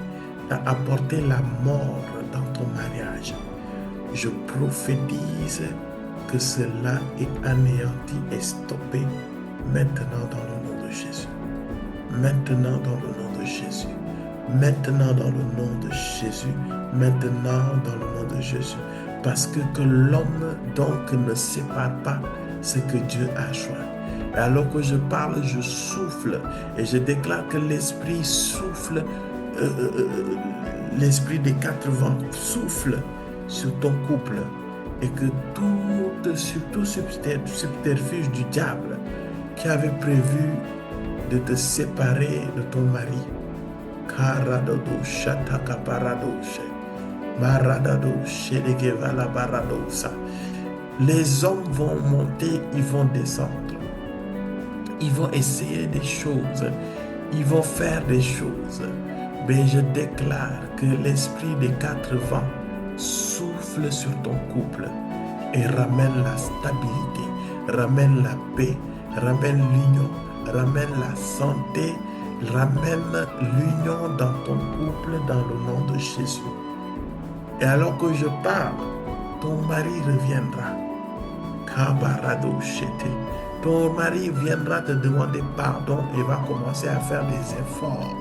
à apporter la mort dans ton mariage, je prophétise que cela est anéanti et stoppé maintenant dans le nom de Jésus. Maintenant dans le nom de Jésus. Maintenant dans le nom de Jésus. Maintenant dans le nom de Jésus. Parce que l'homme donc ne sépare pas ce que Dieu a choisi. Et alors que je parle, je souffle et je déclare que l'esprit souffle, l'esprit des 4 vents souffle sur ton couple et que tout subterfuge du diable qui avait prévu de te séparer de ton mari, les hommes vont monter, ils vont descendre. Ils vont essayer des choses. Ils vont faire des choses. Mais je déclare que l'esprit des 4 vents souffle sur ton couple et ramène la stabilité, ramène la paix, ramène l'union, ramène la santé, ramène l'union dans ton couple dans le nom de Jésus. Et alors que je parle, ton mari reviendra. Ton mari viendra te demander pardon et va commencer à faire des efforts.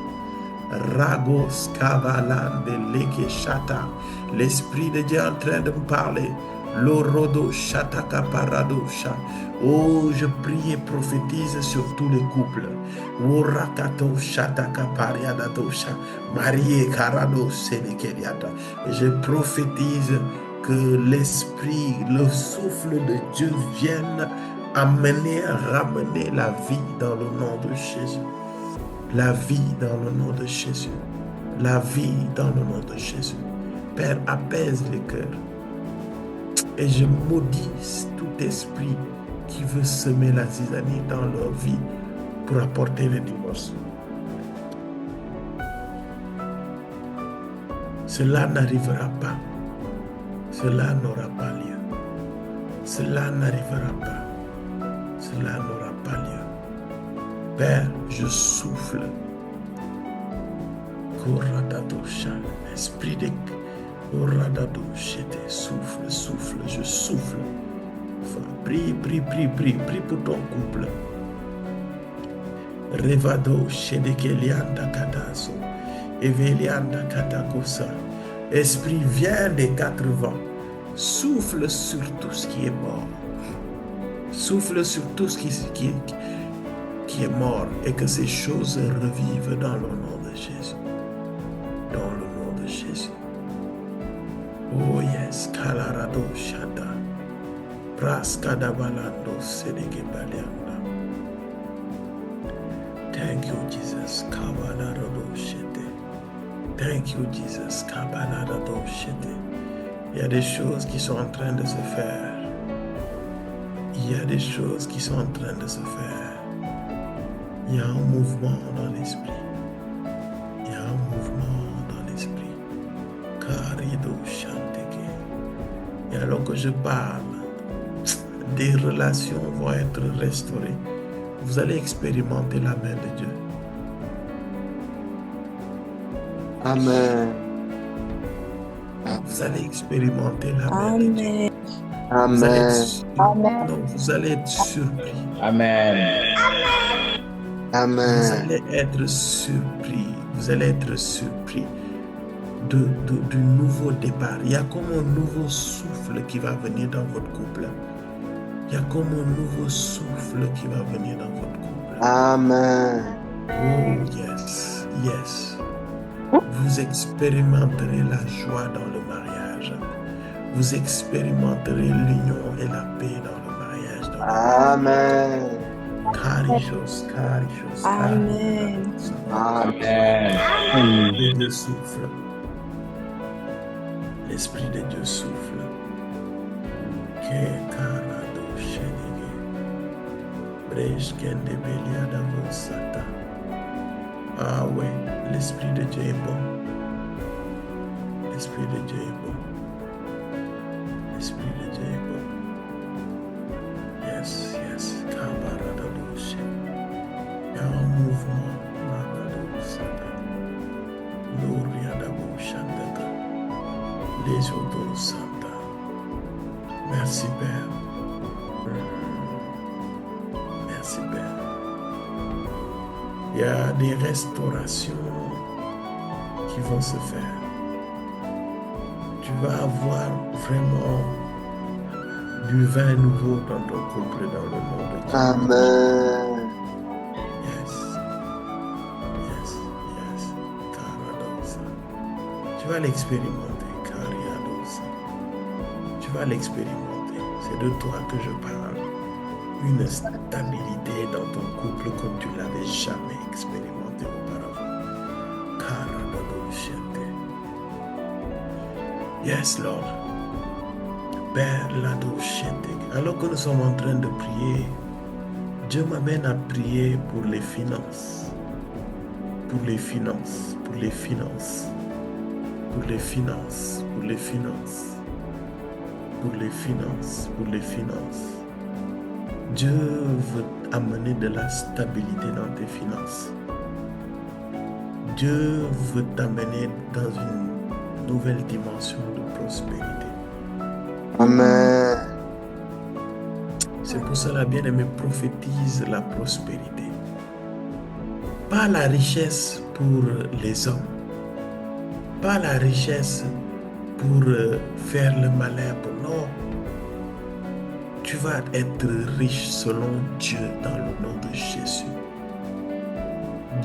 Ragos Kavalande Leke Shata. L'Esprit de Dieu est en train de me parler. Lorodo Shataka Paradosha. Oh, je prie et prophétise sur tous les couples. Urakato Shataka Pariadadosha. Marie Karado Senekeliata. Je prophétise que l'Esprit, le souffle de Dieu vienne ramener la vie dans le nom de Jésus. La vie dans le nom de Jésus. La vie dans le nom de Jésus. Père, apaise les cœurs. Et je maudis tout esprit qui veut semer la zizanie dans leur vie pour apporter le divorce. Cela n'arrivera pas. Cela n'aura pas lieu. Cela n'arrivera pas. Cela n'aura pas lieu. Père, je souffle. Esprit de souffle, souffle, je souffle. Prie pour ton couple. Revado Shedekelianda Kataso, Evelianda Katakosa. Esprit, viens des 4 vents. Souffle sur tout ce qui est mort. Souffle sur tout ce qui est mort et que ces choses revivent dans le nom de Jésus. Dans le nom de Jésus. Oh yes, Kalarado Shada. Praskadabalando Sedekebalianda. Thank you, Jesus. Kabalarado Shede. Thank you, Jesus. Kabalarado Shede. Il y a des choses qui sont en train de se faire. Il y a des choses qui sont en train de se faire. Il y a un mouvement dans l'esprit. Il y a un mouvement dans l'esprit. Karido Shanteke. Et alors que je parle, des relations vont être restaurées. Vous allez expérimenter la main de Dieu. Amen. Vous allez expérimenter la main de Dieu. Amen. Vous allez être surpris. Amen. Amen. Vous allez être surpris. Vous allez être surpris du nouveau départ. Il y a comme un nouveau souffle qui va venir dans votre couple. Il y a comme un nouveau souffle qui va venir dans votre couple. Amen. Oh yes, yes. Vous expérimenterez la joie dans le mariage. vous expérimenterez l'union et la paix dans le mariage. Amen. Carishos. Amen. Amen. L'Esprit de Dieu souffle. L'Esprit de Dieu souffle. Que carado shenige. Breshkende beliada vosata. Ah ouais, l'Esprit de Dieu est bon. L'Esprit de Dieu est bon. L'Esprit de Dieu est bon. Yes. Kabaradadoshe. Il y a un mouvement. Maradosata. Loriadaboshandaka. Les autres santa. Merci Père. Merci Père. Il y a des restaurations qui vont se faire. Tu vas avoir vraiment du vin nouveau dans ton couple dans le nom de Dieu. Amen. Yes. Caradosa. Tu vas l'expérimenter, Cariadosa. Tu vas l'expérimenter. C'est de toi que je parle. Une stabilité dans ton couple comme tu l'avais jamais expérimenté auparavant. Caradoshente. Yes, Lord. Père Ladoshente. Alors que nous sommes en train de prier, Dieu m'amène à prier pour les finances. Pour les finances. Pour les finances. Pour les finances. Pour les finances. Pour les finances. Pour les finances. Dieu veut amener de la stabilité dans tes finances. Dieu veut t'amener dans une nouvelle dimension de prospérité. Amen. C'est pour cela, bien-aimé, prophétise la prospérité. Pas la richesse pour les hommes. Pas la richesse pour faire le malheur. Non. Tu vas être riche selon Dieu dans le nom de Jésus.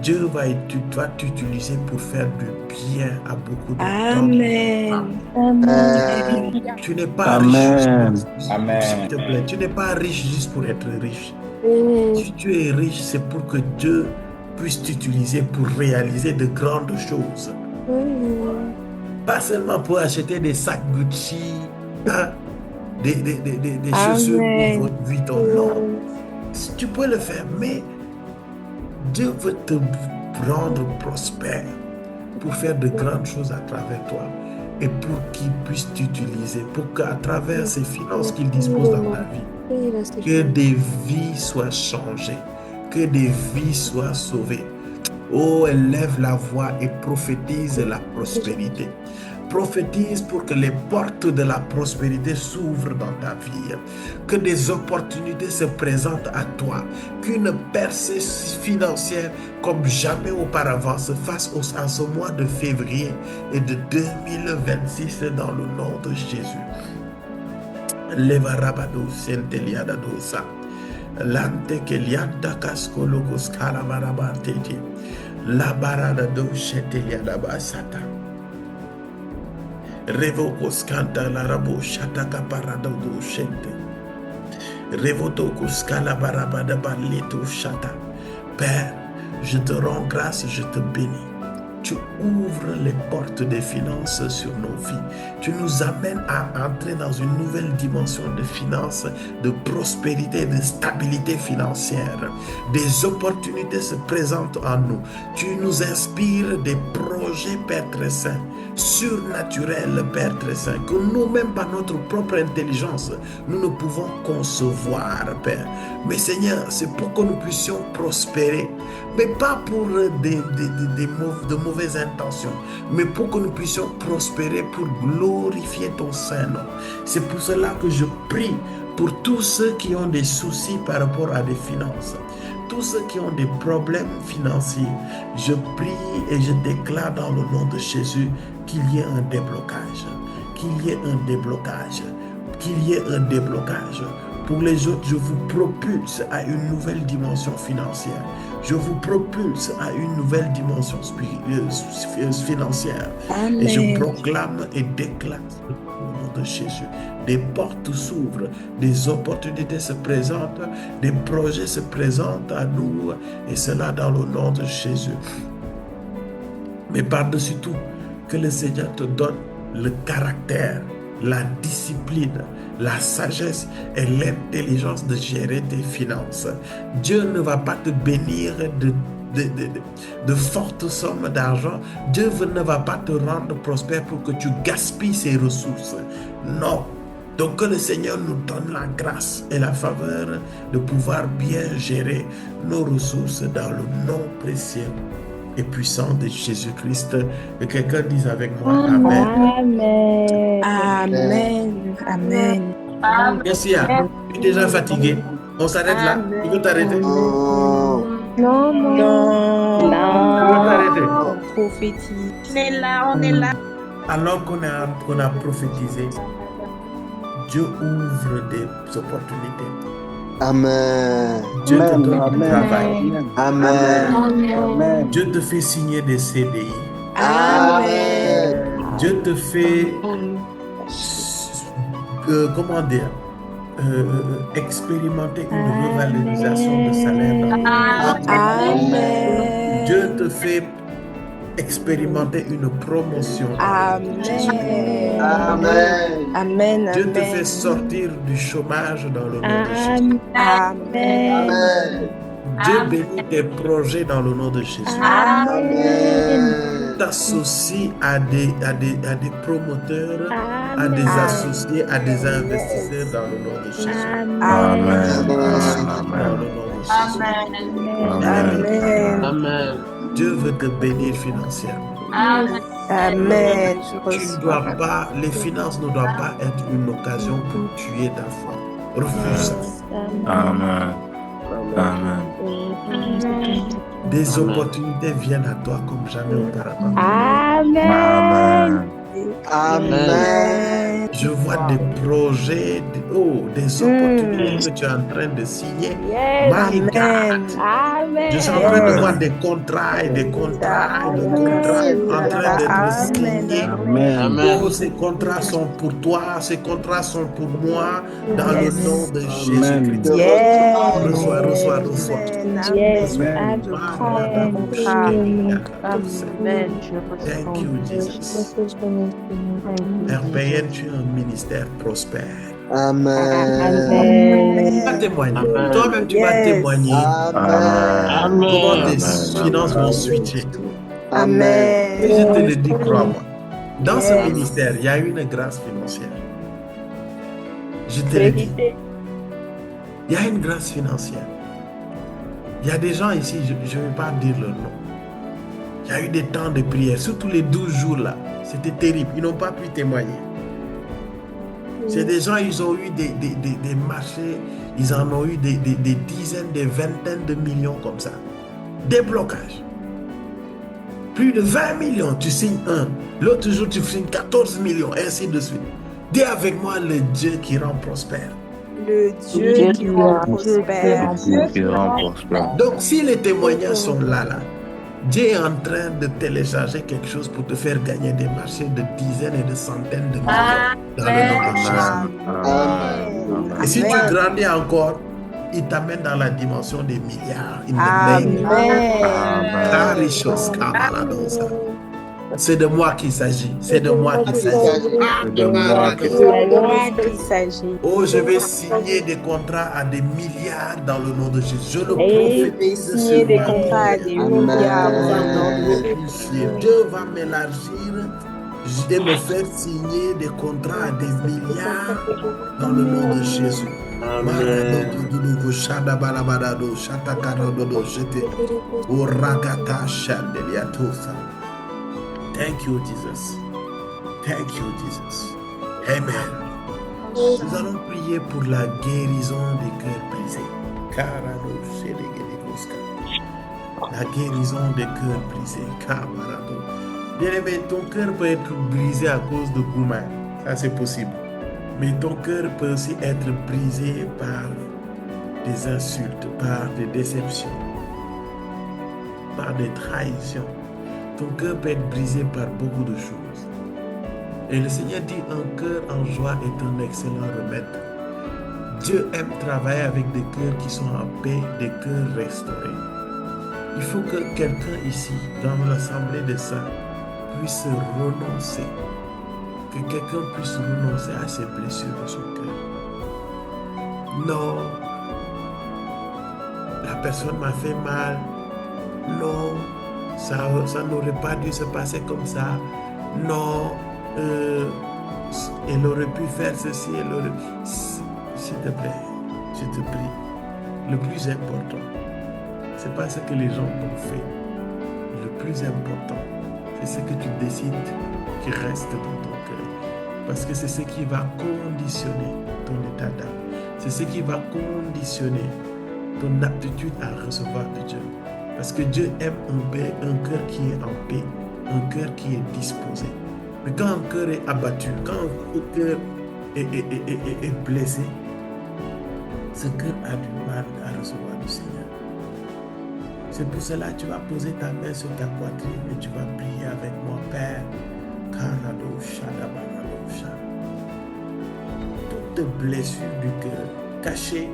Dieu va t'utiliser pour faire du bien à beaucoup de Amen. Amen. Tu n'es pas Amen. riche. Amen. S'il te plaît, tu n'es pas riche juste pour être riche. Mm. Si tu es riche, c'est pour que Dieu puisse t'utiliser pour réaliser de grandes choses. Mm. Pas seulement pour acheter des sacs Gucci, hein, des chaussures pour votre Vuitton. Non, tu peux le faire, mais Dieu veut te rendre prospère pour faire de grandes choses à travers toi et pour qu'il puisse t'utiliser, pour qu'à travers ces finances qu'il dispose dans ta vie, que des vies soient changées, que des vies soient sauvées. Oh, elle lève la voix et prophétise la prospérité. Prophétise pour que les portes de la prospérité s'ouvrent dans ta vie, que des opportunités se présentent à toi, qu'une percée financière comme jamais auparavant se fasse en ce mois de février et de 2026 dans le nom de Jésus. Levarabado senteliadadosa. Lante que lianta cascologos calamarabatete. La barada do cheteliadabasata. Revocos canta la rabo chataka parada do chente. Revotocos calabarabada barleto chata. Père, je te rends grâce, je te bénis. Tu ouvres les portes des finances sur nos vies. Tu nous amènes à entrer dans une nouvelle dimension de finances, de prospérité, de stabilité financière. Des opportunités se présentent en nous. Tu nous inspires des projets, Père très saint, surnaturels, Père très saint, que nous-mêmes, par notre propre intelligence, nous ne pouvons concevoir, Père. Mais Seigneur, c'est pour que nous puissions prospérer, mais pas pour de mauvaises intentions, mais pour que nous puissions prospérer, pour glorifier ton Saint-Nom. C'est pour cela que je prie pour tous ceux qui ont des soucis par rapport à des finances, tous ceux qui ont des problèmes financiers. Je prie et je déclare dans le nom de Jésus qu'il y ait un déblocage, qu'il y ait un déblocage, qu'il y ait un déblocage. Pour les autres, je vous propulse à une nouvelle dimension financière. Je vous propulse à une nouvelle dimension financière. Et je Amen. proclame et déclare au nom de Jésus. Des portes s'ouvrent, des opportunités se présentent, des projets se présentent à nous, et cela dans le nom de Jésus. Mais par-dessus tout, que le Seigneur te donne le caractère, la discipline, la sagesse et l'intelligence de gérer tes finances. Dieu ne va pas te bénir de fortes sommes d'argent. Dieu ne va pas te rendre prospère pour que tu gaspilles ses ressources. Non. Donc que le Seigneur nous donne la grâce et la faveur de pouvoir bien gérer nos ressources dans le nom précieux et puissant de Jésus-Christ. Que quelqu'un dise avec moi Amen. Amen. Amen. Amen. Qu'est-ce qu'il y a? Tu es déjà fatigué? On s'arrête là? Tu veux t'arrêter? Oh. Non, non. Non. Tu veux t'arrêter? Prophétise. On est là, on est là. Alors qu'on a prophétisé, Dieu ouvre des opportunités. Amen. Dieu te donne du travail. Amen. Dieu te fait signer des CDI. Amen. Dieu te fait, comment dire, expérimenter une revalorisation de salaire. Amen. Dieu te fait expérimenter une promotion. Amen. Amen. Amen. Dieu te Amen. fait sortir du chômage dans le nom de Jésus. Amen. Amen. Dieu bénit tes projets dans le nom de Jésus. Amen. T'associe à des promoteurs, à des associés, à des investisseurs dans le nom de Jésus. Amen. Dans le nom de Jésus. Amen. Dieu veut te bénir financièrement. Amen. Tu ne dois pas, les finances ne doivent pas être une occasion pour tuer ta foi. Refuse ça. Amen. Amen. Des opportunités viennent à toi comme jamais auparavant. Amen. Amen. Je vois des projets, des opportunités que tu es en train de signer. Yes. My God. Amen. Je suis en train de voir des contrats et des contrats et des contrats en train d'être signés. Amen. Oh, ces contrats sont pour toi, ces contrats sont pour moi, dans le nom de Jésus-Christ. Yes. Reçois. Yes. Amen. Thank you, Jesus. Père Payenne, tu as un ministère prospère. Amen. Tu vas témoigner. Toi-même, tu vas témoigner Amen. comment tes finances vont switcher. Amen. Et je te le dis, crois-moi. Dans ce ministère, il y a une grâce financière. Je te le dis. Il y a une grâce financière. Il y a des gens ici, je ne vais pas dire leur nom. Il y a eu des temps de prière, surtout les 12 jours là. C'était terrible. Ils n'ont pas pu témoigner. C'est des gens, ils ont eu des marchés, ils en ont eu des dizaines, des vingtaines de millions comme ça. Des blocages. Plus de 20 millions, tu signes un. L'autre jour, tu signes 14 millions, ainsi de suite. Dis avec moi le Dieu qui rend prospère. Le Dieu qui rend prospère. Donc, si les témoignages sont là, Dieu est en train de télécharger quelque chose pour te faire gagner des marchés de dizaines et de centaines de millions dans le nom de Jésus. Et si tu grandis encore, il t'amène dans la dimension des milliards. C'est de moi qu'il s'agit. C'est de moi qu'il s'agit. Oh, je vais signer des contrats à des milliards dans le nom de Jésus. Je le prophétise. Signer des contrats à des milliards. Dieu va m'élargir. Je vais me faire signer des contrats à des milliards dans le nom de Jésus. Thank you, Jesus. Thank you, Jesus. Amen. Nous allons prier pour la guérison des cœurs brisés. La guérison des cœurs brisés. Bien-aimé, ton cœur peut être brisé à cause de Gouma. Ça, c'est possible. Mais ton cœur peut aussi être brisé par des insultes, par des déceptions. par des trahisons. Ton cœur peut être brisé par beaucoup de choses. Et le Seigneur dit, un cœur en joie est un excellent remède. Dieu aime travailler avec des cœurs qui sont en paix, des cœurs restaurés. Il faut que quelqu'un ici, dans l'assemblée des saints, puisse renoncer. Que quelqu'un puisse renoncer à ses blessures de son cœur. Non, la personne m'a fait mal. Non, ça n'aurait pas dû se passer comme ça. Non, elle aurait pu faire ceci, elle aurait... S'il te plaît, je te prie. Le plus important, c'est pas ce que les gens t'ont fait. Le plus important, c'est ce que tu décides qui reste dans ton cœur. Parce que c'est ce qui va conditionner ton état d'âme. C'est ce qui va conditionner ton aptitude à recevoir de Dieu. Parce que Dieu aime un cœur qui est en paix, un cœur qui est disposé. Mais quand un cœur est abattu, quand un cœur est blessé, ce cœur a du mal à recevoir du Seigneur. C'est pour cela que tu vas poser ta main sur ta poitrine et tu vas prier avec moi, Père. Toute blessure du cœur, cachée,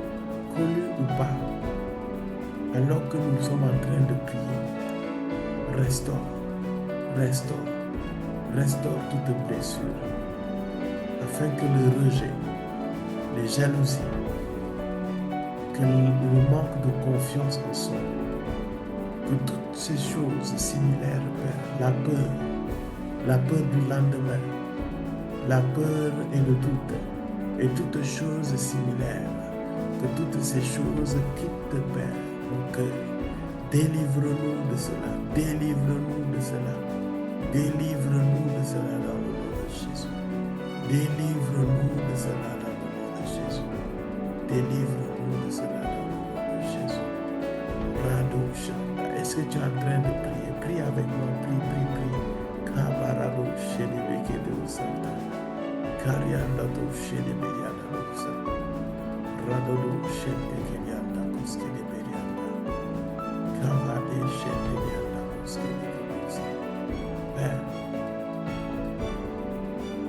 connue ou pas, alors que nous sommes en train de prier, restaure toute blessure, afin que le rejet, les jalousies, que le manque de confiance en soi, que toutes ces choses similaires, Père, la peur du lendemain, la peur et le doute, et toutes choses similaires, que toutes ces choses quittent, Père, mon cœur. Délivre-nous de cela, délivre-nous de cela, délivre-nous de cela dans le nom de Jésus. Délivre-nous de cela dans le nom de Jésus. Délivre-nous de cela dans le nom de Jésus. Rado Shanda. Est-ce que tu es en train de prier? Prie avec moi, prie. Kabarado Shelebeke de Osanta. Karianda do Shelebeyanda do Osanta. Radodo Shelebeke Yanda Koskelebeyanda. Kavade Shelebeyanda Koskelebeyanda. Père,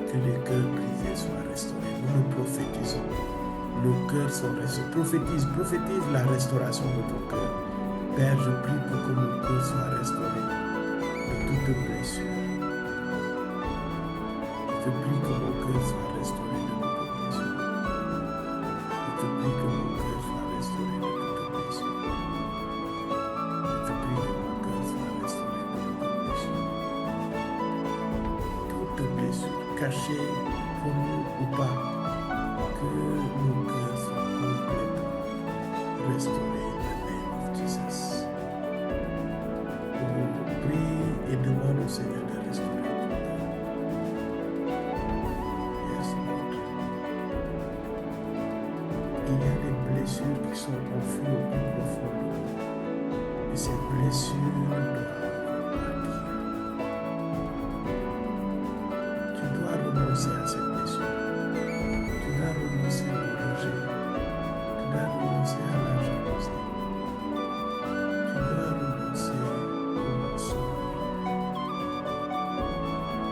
que les cœurs brisés soient restaurés. Nous le prophétisons. Nos cœurs sont restaurés. Prophétise la restauration de ton cœur. Père, je prie pour que nos cœurs soient restaurés de toute blessure. Je prie que mon cœur soit restauré de toute blessure. Je prie que mon cœur soit restauré de toute blessure. Je prie que mon cœur soit restauré de toute blessure. Toute blessure, cachée, connue ou pas, que nos cœurs soient complètement restaurés in the name of Jesus. Prie et demande au Seigneur de restaurer ton cœur. Yes, Lord. Il y a des blessures qui sont enfouies au plus profond de nous. Et ces blessures doivent partir. Tu dois renoncer à ces blessures. Tu dois renoncer au rejet. Tu dois renoncer à la jalousie. Tu dois renoncer au mensonge.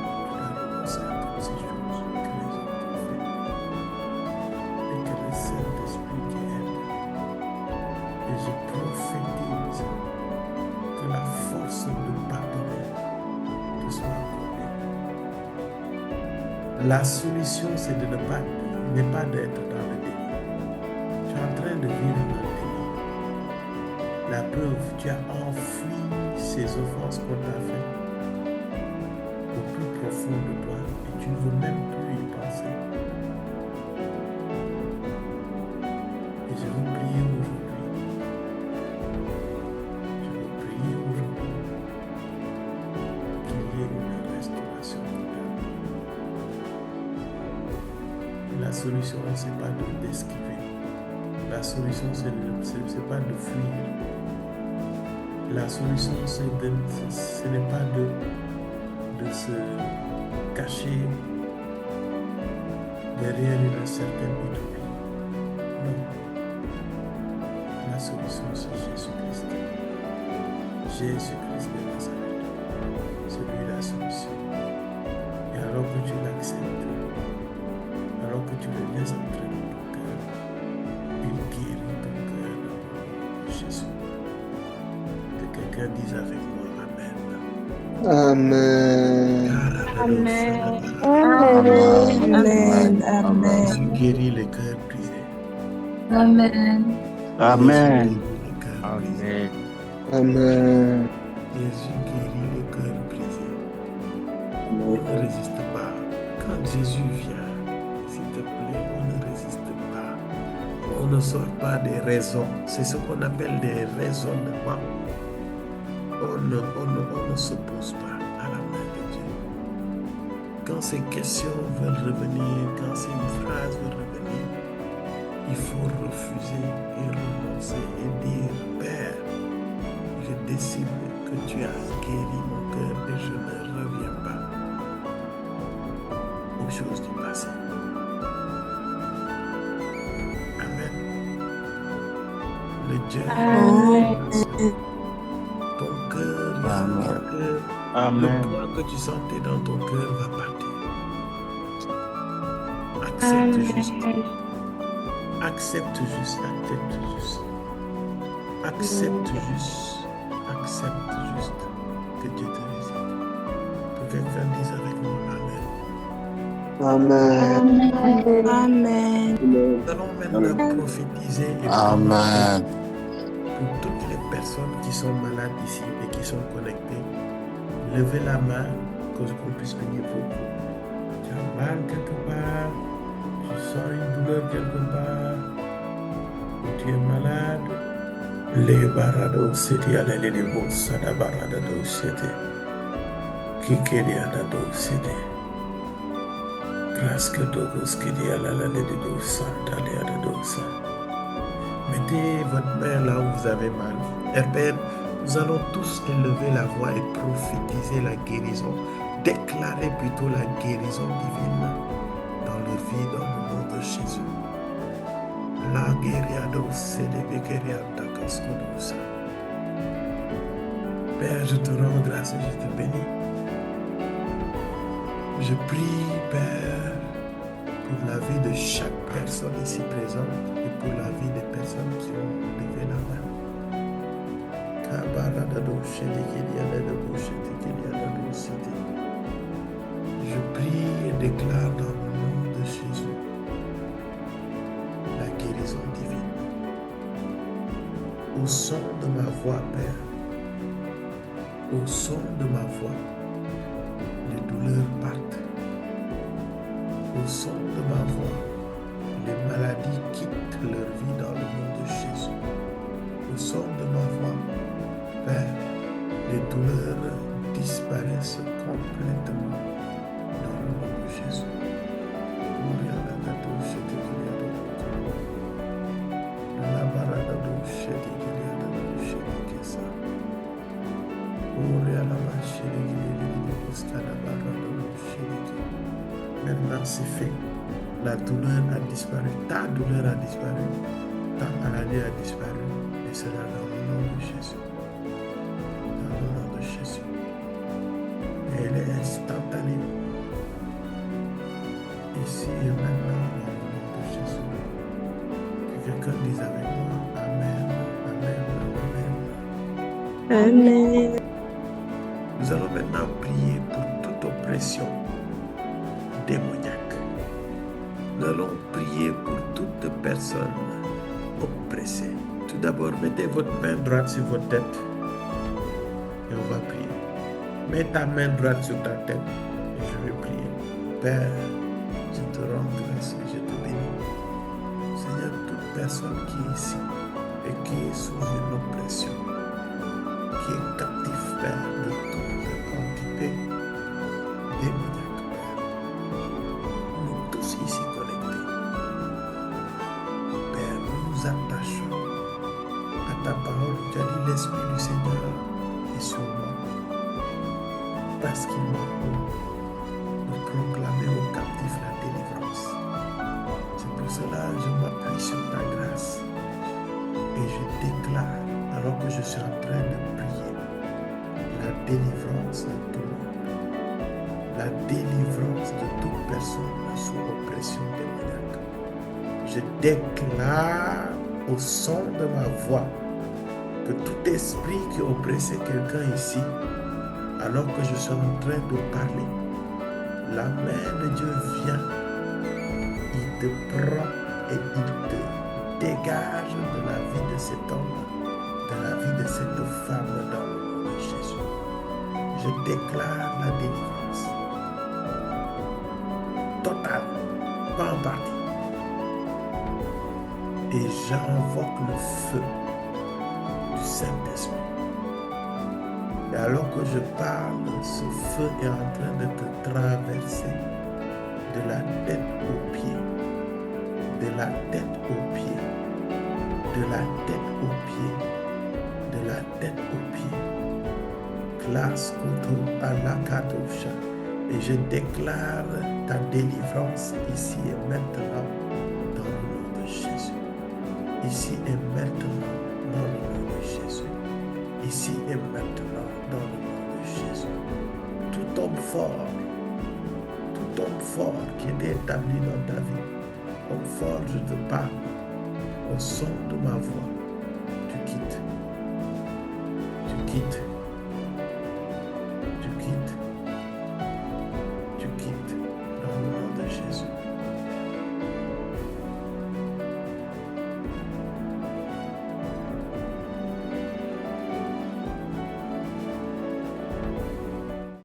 Tu dois renoncer à toutes ces choses que les autres ont fait. Et que le Saint-Esprit t'aide. Et je prophétise que la force de pardonner te soit accordée. La solution, c'est n'est pas d'être dans le déni. Tu es en train de vivre dans le déni. La preuve, tu as enfoui ces offenses qu'on t'a faites au plus profond de toi et tu ne veux même plus y penser. Et je veux prier aujourd'hui. Je veux prier aujourd'hui qu'il y ait une restauration totale. La solution, ce n'est pas d'esquiver. La solution, ce n'est pas de fuir. La solution, ce n'est pas de se cacher derrière une certaine utopie. Non. La solution, c'est Jésus-Christ. Jésus-Christ de Nazareth, c'est lui la solution. Et alors que tu l'acceptes, alors que tu le laisses entrer dans ton cœur, il guérit ton cœur dans le nom de Jésus. Que quelqu'un dise avec moi Amen. Amen. Amen. Amen. Jésus guérit les cœurs brisés. Amen. Amen. Jésus guérit les cœurs brisés. Amen. Jésus guérit les cœurs brisés. On ne résiste pas. Quand Jésus vient, s'il te plaît, on ne résiste pas. On ne sort pas des raisons. C'est ce qu'on appelle des raisonnements. On ne s'oppose pas à la main de Dieu. Quand ces questions veulent revenir, quand ces phrases veulent revenir, il faut refuser et renoncer et dire, Père, je décide que tu as guéri mon cœur et je ne reviens pas aux choses du passé. Amen. Le Dieu ton cœur, le poids que tu sentais dans ton cœur va partir. Accepte juste. Accepte juste. Accepte juste que Dieu te visite. Que quelqu'un dise avec moi Amen. Amen. Amen. Nous allons maintenant prophétiser et Amen. pour toutes les personnes qui sont malades ici et qui sont connectées, levez la main qu'on puisse prier pour vous. Tu as mal quelque part, tu sens une douleur quelque part, ou tu es malade. Les barados, c'était à l'aller les bosses, à la barado, c'était. Kikeriadado, c'était. Grâce que Dogos, qui dit à la l'aller de dos, Santaliadado, ça. Mettez votre main là où vous avez mal. Et Père, nous allons tous élever la voix et prophétiser la guérison. Déclarer plutôt la guérison divine dans leur vie, dans le nom de Jésus. La guériado, c'est des béqueriades d'Akaskodosa. Père, je te rends grâce et je te bénis. Je prie, Père, pour la vie de chaque personne ici présente et pour la vie des personnes qui ont levé la main. Je prie et déclare dans le nom de Jésus la guérison divine. Au son de ma voix, Père, au son de ma voix, les douleurs partent. Au son de ma voix, les maladies quittent leur vie dans le nom de Jésus. Au son de ma voix, Père, les douleurs disparaissent complètement dans le nom de Jésus. Maintenant c'est fait. La douleur a disparu. Ta douleur a disparu. Ta maladie a disparu. Et cela dans le nom de Jésus. Dans le nom de Jésus. Et elle est instantanée. Ici et maintenant dans le nom de Jésus. Que quelqu'un dise avec moi Amen. Amen. Amen. Amen. Nous allons maintenant prier pour toute oppression démoniaque. Nous allons prier pour toute personne oppressée. Tout d'abord, mettez votre main droite sur votre tête et on va prier. Mets ta main droite sur ta tête et je vais prier. Père, je te rends grâce et je te bénis. Seigneur, toute personne qui est ici et qui est sous une oppression, qui est captif, Père, de toute entité démoniaque, Père. Nous tous ici connectés. Père, nous nous attachons à ta parole. Tu as dit l'Esprit du Seigneur est sur moi. Parce qu'il m'a honte de proclamer aux captifs la délivrance. C'est pour cela que je m'appuie sur ta grâce. Et je déclare, alors que je suis en train de prier, délivrance de tout le monde. La délivrance de toute personne sous oppression démoniaque. Je déclare au son de ma voix que tout esprit qui oppressait quelqu'un ici, alors que je suis en train de parler, la main de Dieu vient, il te prend et il te dégage de la vie de cet homme, de la vie de cette femme dans le nom de Jésus. Je déclare la délivrance totale, pas en partie. Et j'invoque le feu du Saint-Esprit. Et alors que je parle, ce feu est en train de te traverser de la tête aux pieds, de la tête aux pieds, de la tête aux pieds, de la tête aux pieds. Classe Koto Alakatosha. Et je déclare ta délivrance ici et maintenant dans le nom de Jésus. Ici et maintenant dans le nom de Jésus. Ici et maintenant dans le nom de Jésus. Tout homme fort qui est établi dans ta vie, homme fort, je te parle, au son de ma voix, tu quittes. Tu quittes. Tu quittes. Tu quittes.